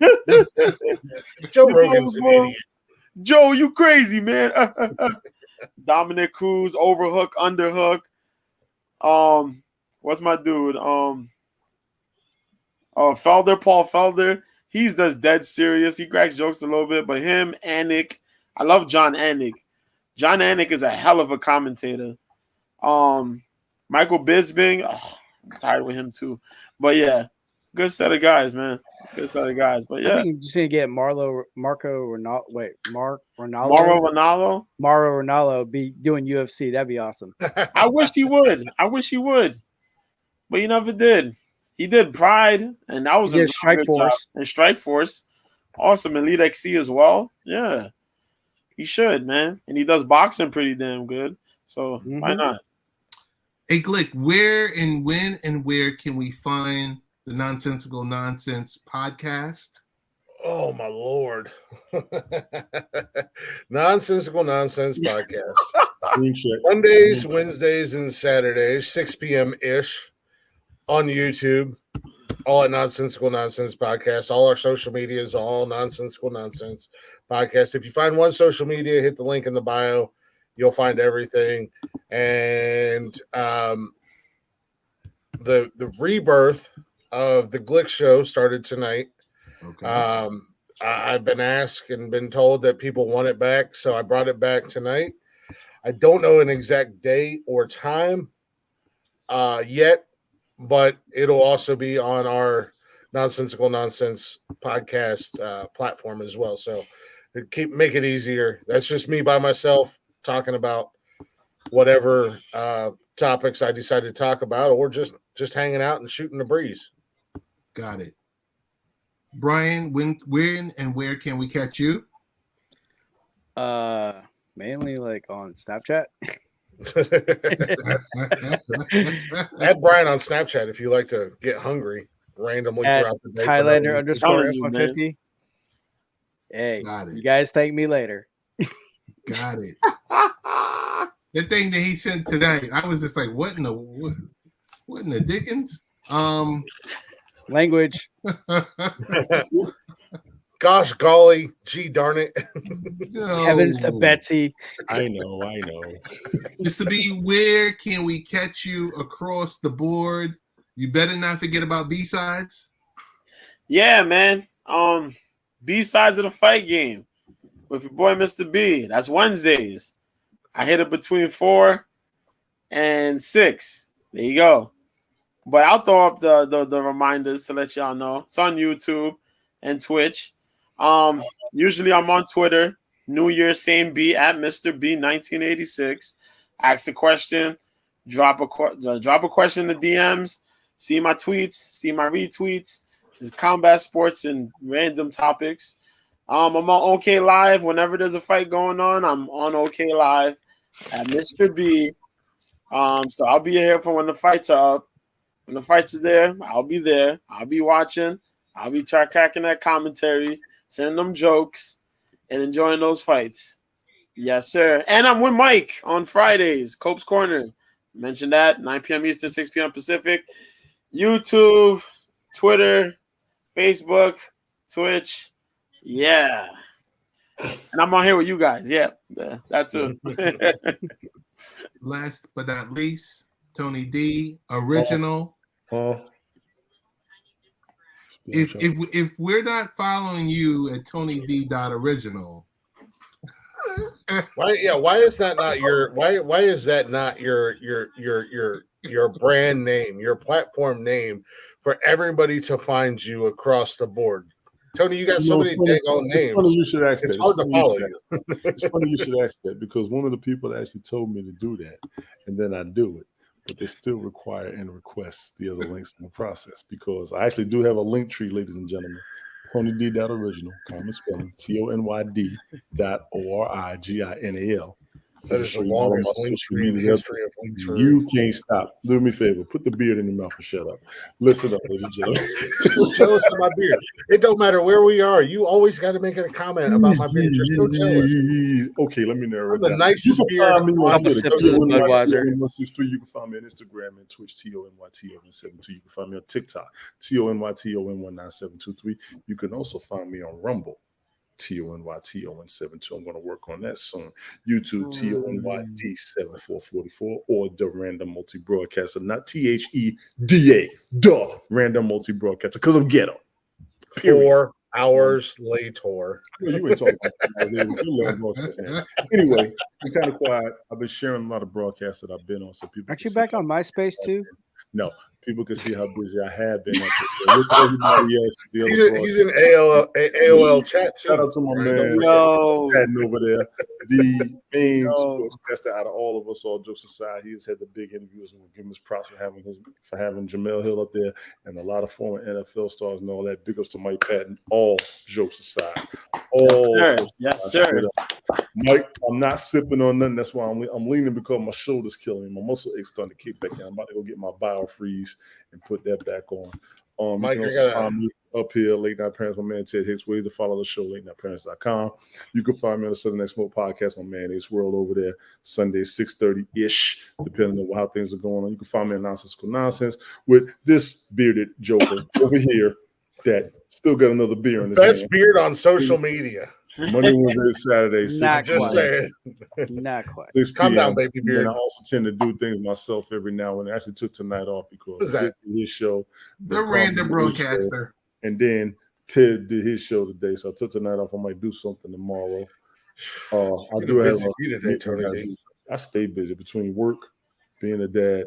[SPEAKER 3] Joe Rogan's an idiot.
[SPEAKER 5] Joe, you crazy, man. Dominic Cruz, overhook, underhook. What's my dude? Paul Felder. He's just dead serious. He cracks jokes a little bit, but him, Anik. I love John Anik. John Anik is a hell of a commentator. Michael Bisping, I'm tired with him too. But yeah, good set of guys, man. Good set of guys. But yeah,
[SPEAKER 2] I think you just need to get Mauro Ronaldo be doing UFC. That'd be awesome.
[SPEAKER 5] I wish he would. But he never did. He did Pride, and that was
[SPEAKER 2] He
[SPEAKER 5] a
[SPEAKER 2] did Strike
[SPEAKER 5] good
[SPEAKER 2] Force.
[SPEAKER 5] job. And Strike Force. Awesome. Elite XC as well. Yeah. He should, man. And he does boxing pretty damn good. So why not?
[SPEAKER 1] Hey, Glick, where and when and where can we find the Nonsensical Nonsense podcast?
[SPEAKER 3] Oh my Lord. Nonsensical Nonsense Podcast.
[SPEAKER 4] Green check.
[SPEAKER 3] Mondays, Wednesdays, and Saturdays, 6 p.m. ish on YouTube. All at Nonsensical Nonsense Podcast. All our social media is all Nonsensical Nonsense Podcast. If you find one social media, hit the link in the bio. You'll find everything. And the rebirth of the Glick Show started tonight.
[SPEAKER 1] Okay.
[SPEAKER 3] I've been asked and been told that people want it back, so I brought it back tonight. I don't know an exact day or time yet, but it'll also be on our Nonsensical Nonsense podcast platform as well. So make it easier. That's just me by myself talking about whatever topics I decide to talk about, or just hanging out and shooting the breeze.
[SPEAKER 1] Got it. Brian, when and where can we catch you?
[SPEAKER 2] Mainly like on Snapchat.
[SPEAKER 3] Add Brian on Snapchat if you like to get hungry randomly
[SPEAKER 2] At
[SPEAKER 3] throughout the day.
[SPEAKER 2] Thailander _
[SPEAKER 5] Telling you,
[SPEAKER 2] F150. Hey,
[SPEAKER 1] Got it.
[SPEAKER 2] you guys thank me later.
[SPEAKER 1] Got it. The thing that he sent tonight, I was just like, what in the Dickens?
[SPEAKER 2] Language.
[SPEAKER 3] Gosh golly, gee darn it.
[SPEAKER 1] No.
[SPEAKER 2] Heavens to Betsy.
[SPEAKER 4] I know.
[SPEAKER 1] Mr. B, where can we catch you across the board? You better not forget about B-sides.
[SPEAKER 5] Yeah, man. B-sides of the fight game with your boy Mr. B. That's Wednesdays. I hit it between 4 and 6. There you go. But I'll throw up the reminders to let y'all know. It's on YouTube and Twitch. Usually I'm on Twitter. New Year, same B at Mr. B 1986. Ask a question, drop a question in the DMs. See my tweets, see my retweets. It's combat sports and random topics. I'm on OK Live. Whenever there's a fight going on, I'm on OK Live at Mr. B. So I'll be here for when the fights are up. When the fights are there, I'll be there. I'll be watching. I'll be cracking that commentary, sending them jokes, and enjoying those fights. Yes, sir. And I'm with Mike on Fridays, Cope's Corner. Mentioned that, 9 p.m. Eastern, 6 p.m. Pacific. YouTube, Twitter, Facebook, Twitch. Yeah. And I'm on here with you guys. Yeah, that too.
[SPEAKER 1] Last but not least, Tony D, original. If we're not following you at Tony D. original,
[SPEAKER 3] why is that not your brand name, your platform name for everybody to find you across the board? Tony, you got so many daggone names.
[SPEAKER 4] It's funny you should ask that.
[SPEAKER 3] It's hard to follow you.
[SPEAKER 4] It's funny you should ask that, because one of the people actually told me to do that, and then I do it. But they still require and request the other links in the process, because I actually do have a link tree, ladies and gentlemen. Tony D. Original, common spelling, TONYD.ORIGINAL.
[SPEAKER 3] That is the longest link tree in the history of link tree.
[SPEAKER 4] You can't stop. Do me a favor. Put the beard in your mouth and shut up. Listen up, ladies and gentlemen.
[SPEAKER 3] Jealous of my beard. It don't matter where we are. You always got to make a comment about my beard. You're so jealous.
[SPEAKER 4] Okay, let me narrow it
[SPEAKER 3] The
[SPEAKER 4] down.
[SPEAKER 3] nicest beard on
[SPEAKER 2] the sip of the Budweiser.
[SPEAKER 4] TONYT163. You can find me on Instagram and Twitch, TONYT0172. You can find me on TikTok, TONYTON19723. You can also find me on Rumble, TONYT0172. I'm going to work on that soon. YouTube, TONYD7444, or the Random Multi Broadcaster, not THEDA, duh, Random Multi Broadcaster, because I'm ghetto.
[SPEAKER 3] 4 hours later.
[SPEAKER 4] You ain't talking about that. You love broadcasting. Anyway, I'm kind of quiet. I've been sharing a lot of broadcasts that I've been on, so people.
[SPEAKER 2] Aren't you back on MySpace too?
[SPEAKER 4] No, people can see how busy I have been. Look at everybody else.
[SPEAKER 3] He's in AOL chat too.
[SPEAKER 4] Shout out to my man Patton over there. The main sportscaster out of all of us, all jokes aside, he's had the big interviews, and we'll give him his props for having Jamel Hill up there and a lot of former NFL stars and all that. Big ups to Mike Patton. All jokes aside,
[SPEAKER 5] Yes, sir.
[SPEAKER 4] Mike, I'm not sipping on nothing. That's why I'm leaning, because my shoulder's killing me. My muscle ache starting to kick back in. I'm about to go get my biofreeze and put that back on.
[SPEAKER 3] Mike,
[SPEAKER 4] you can also find me up here, Late Night Parents, my man Ted Hicks. Ways to follow the show, latenightparents.com. You can find me on the Southern Night Smoke podcast, my man Ace World over there, Sunday 6:30-ish, depending on how things are going on. You can find me on Nonsensical Nonsense with this bearded joker over here that still got another beer in his
[SPEAKER 3] best
[SPEAKER 4] hand.
[SPEAKER 3] beard on social media.
[SPEAKER 4] Monday, Wednesday, Saturday, 6
[SPEAKER 2] Not
[SPEAKER 4] p.m.
[SPEAKER 3] Just saying.
[SPEAKER 2] Not quite.
[SPEAKER 4] 6
[SPEAKER 3] Calm
[SPEAKER 4] p.m.
[SPEAKER 3] down, baby
[SPEAKER 4] And
[SPEAKER 3] beard.
[SPEAKER 4] I also tend to do things myself every now and then. I actually took tonight off because
[SPEAKER 3] What's that?
[SPEAKER 4] Rick did his show,
[SPEAKER 1] The random broadcaster.
[SPEAKER 4] and then Ted did his show today. So I took tonight off. I might do something tomorrow. I do have
[SPEAKER 3] today, Tony.
[SPEAKER 4] I stay busy between work, being a dad,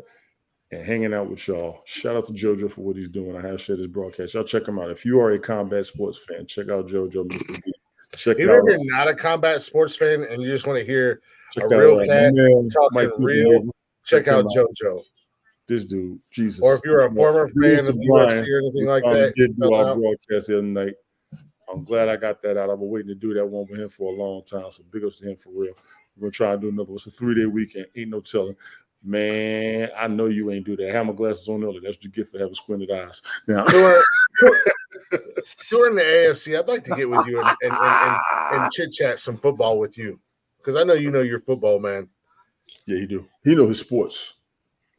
[SPEAKER 4] and hanging out with y'all. Shout out to JoJo for what he's doing. I have shared his broadcast. Y'all check him out. If you are a combat sports fan, check out JoJo, Mr. B. Check
[SPEAKER 3] Even
[SPEAKER 4] out.
[SPEAKER 3] if you're not a combat sports fan and you just want to hear
[SPEAKER 4] Check
[SPEAKER 3] a
[SPEAKER 4] out,
[SPEAKER 3] real cat
[SPEAKER 4] man,
[SPEAKER 3] talking
[SPEAKER 4] Mike
[SPEAKER 3] real,
[SPEAKER 4] Whitney.
[SPEAKER 3] check out
[SPEAKER 4] him
[SPEAKER 3] JoJo.
[SPEAKER 4] This dude, Jesus.
[SPEAKER 3] Or if you're a former fan of UFC or anything like that,
[SPEAKER 4] Did do
[SPEAKER 3] fill
[SPEAKER 4] our
[SPEAKER 3] out.
[SPEAKER 4] broadcast the other night. I'm glad I got that out. I've been waiting to do that one with him for a long time. So big ups to him for real. We're gonna try and do another. It's a 3-day weekend. Ain't no telling. Man, I know you ain't do that. I have my glasses on early. That's what you get for having squinted eyes. Now,
[SPEAKER 3] During the AFC, I'd like to get with you and chit chat some football with you, because I know you know your football, man.
[SPEAKER 4] yeah, he do. He know his sports.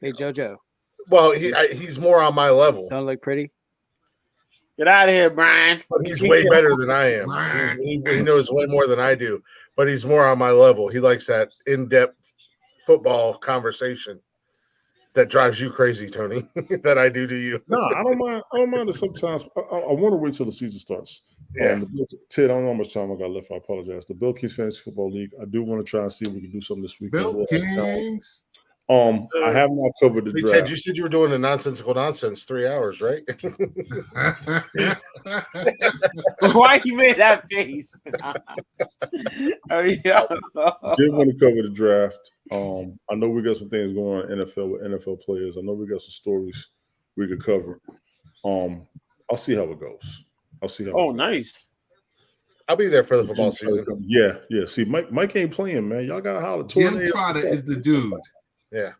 [SPEAKER 2] Hey JoJo,
[SPEAKER 3] Well, he's more on my level,
[SPEAKER 2] sound like pretty?
[SPEAKER 5] Get out of here, Brian.
[SPEAKER 3] but he's way better than I am. He knows way more than I do, but he's more on my level. He likes that in-depth football conversation that drives you crazy, Tony, that I do to you.
[SPEAKER 4] No, I don't mind. I don't mind it sometimes. I want to wait till the season starts.
[SPEAKER 3] Yeah.
[SPEAKER 4] Ted, I don't know how much time I got left. I apologize. The Bill Kings Fantasy Football League. I do want to try and see if we can do something this week.
[SPEAKER 1] Bill Kings.
[SPEAKER 4] I have not covered the
[SPEAKER 3] Hey,
[SPEAKER 4] draft.
[SPEAKER 3] Ted, you said you were doing the nonsensical nonsense 3 hours, right?
[SPEAKER 5] Why you made that face? Oh, yeah.
[SPEAKER 4] Did want to cover the draft. I know we got some things going on in NFL with NFL players. I know we got some stories we could cover. I'll see how it goes.
[SPEAKER 5] Oh, nice.
[SPEAKER 3] I'll be there for the football season.
[SPEAKER 4] Yeah. See, Mike ain't playing, man. Y'all gotta holler.
[SPEAKER 1] Jim Trotter is the dude.
[SPEAKER 3] Yeah.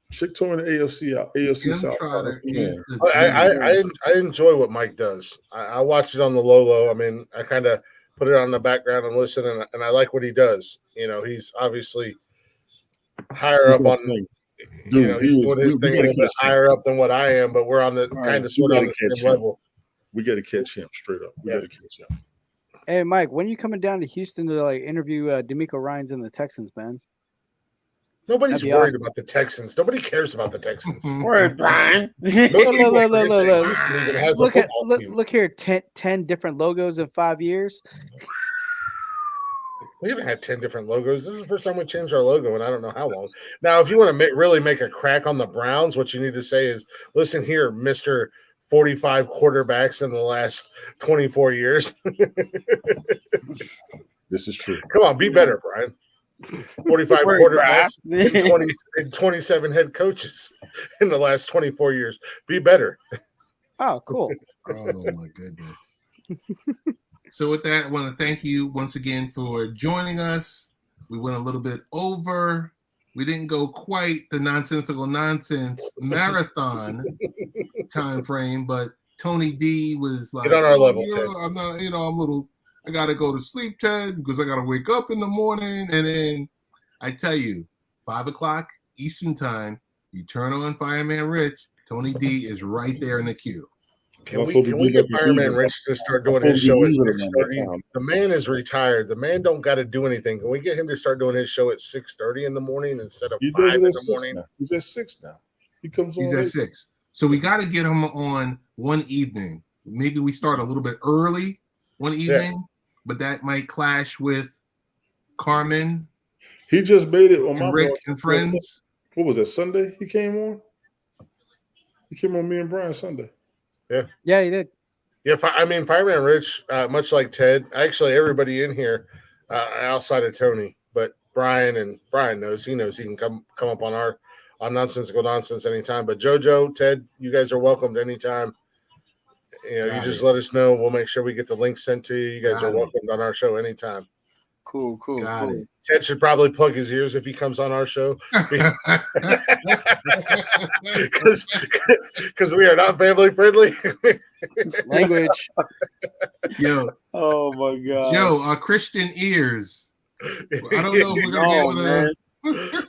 [SPEAKER 4] Chick touring the AFC out. AFC
[SPEAKER 1] Jim
[SPEAKER 4] South.
[SPEAKER 1] Trotter is
[SPEAKER 4] Yeah.
[SPEAKER 1] the dude.
[SPEAKER 3] I enjoy what Mike does. I watch it on the low. I mean, I kind of put it on the background and listen, and I like what he does. You know, he's obviously higher up on.
[SPEAKER 4] Dude,
[SPEAKER 3] You know, he's doing his thing a little bit higher up than what I am, but we're on the kind of sort of on the same level.
[SPEAKER 4] We got to catch him straight up. We got to catch him.
[SPEAKER 2] Hey Mike, when are you coming down to Houston to like interview D'Amico Ryans and the Texans, man?
[SPEAKER 3] Nobody's
[SPEAKER 2] That'd be
[SPEAKER 3] worried
[SPEAKER 2] awesome.
[SPEAKER 3] about the Texans. Nobody cares about the Texans.
[SPEAKER 5] Word, Brian.
[SPEAKER 2] Look here, 10 different logos in 5 years.
[SPEAKER 3] We haven't had 10 different logos. This is the first time we changed our logo, and I don't know how long. Now, if you want to really make a crack on the Browns, what you need to say is, listen here, Mr. 45 quarterbacks in the last 24 years.
[SPEAKER 4] This is true.
[SPEAKER 3] Come on, be better, Brian. 45 quarterbacks and 27 head coaches in the last 24 years. Be better.
[SPEAKER 2] Oh, cool.
[SPEAKER 1] Oh my goodness. So with that, I want to thank you once again for joining us. We went a little bit over. We didn't go quite the nonsensical nonsense marathon time frame, but Tony D was like,
[SPEAKER 3] Get on our level, Ted.
[SPEAKER 1] I'm not, I gotta go to sleep, Ted, because I gotta wake up in the morning. And then I tell you, 5:00 Eastern time, you turn on Fireman Rich, Tony D is right there in the queue.
[SPEAKER 3] Can we get Fireman Rich to start doing his show at 6:30? The man is retired. The man don't got to do anything. Can we get him to start doing his show at 6:30 in the morning instead of 5 in the morning?
[SPEAKER 4] Now. He's at 6 now. He comes on.
[SPEAKER 1] He's at 6. So we got to get him on one evening. Maybe we start a little bit early one evening, but that might clash with Carmen.
[SPEAKER 4] He just made it on my
[SPEAKER 1] Rick and friends.
[SPEAKER 4] What was that, Sunday he came on? He came on me and Brian Sunday.
[SPEAKER 2] Yeah, he did.
[SPEAKER 3] Yeah, Fireman Rich, much like Ted, actually everybody in here outside of Tony, but Brian knows he can come up on Nonsensical Nonsense anytime. But JoJo, Ted, you guys are welcome anytime. You just let us know. We'll make sure we get the link sent to you. You guys are welcome on our show anytime.
[SPEAKER 5] Cool.
[SPEAKER 1] It.
[SPEAKER 3] Ted should probably plug his ears if he comes on our show. Because we are not family friendly.
[SPEAKER 2] Language.
[SPEAKER 1] Yo.
[SPEAKER 5] Oh my God.
[SPEAKER 1] Yo, our Christian ears. I don't know if we're gonna be able to.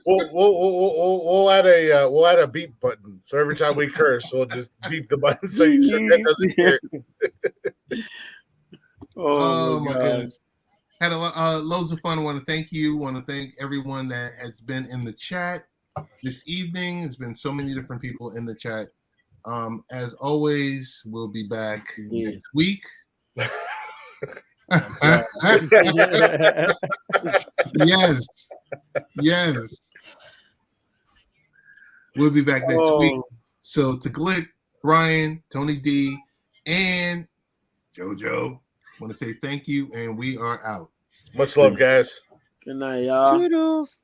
[SPEAKER 3] We'll add a beep button. So every time we curse, we'll just beep the button so that doesn't hear.
[SPEAKER 1] Oh my goodness. Had loads of fun. I want to thank you. Want to thank everyone that has been in the chat this evening. There's been so many different people in the chat. As always, we'll be back next week. Yes. We'll be back next week. So to Glick, Brian, Tony D, and JoJo, want to say thank you, and we are out.
[SPEAKER 3] Much love, guys.
[SPEAKER 5] Good night, y'all.
[SPEAKER 2] Toodles.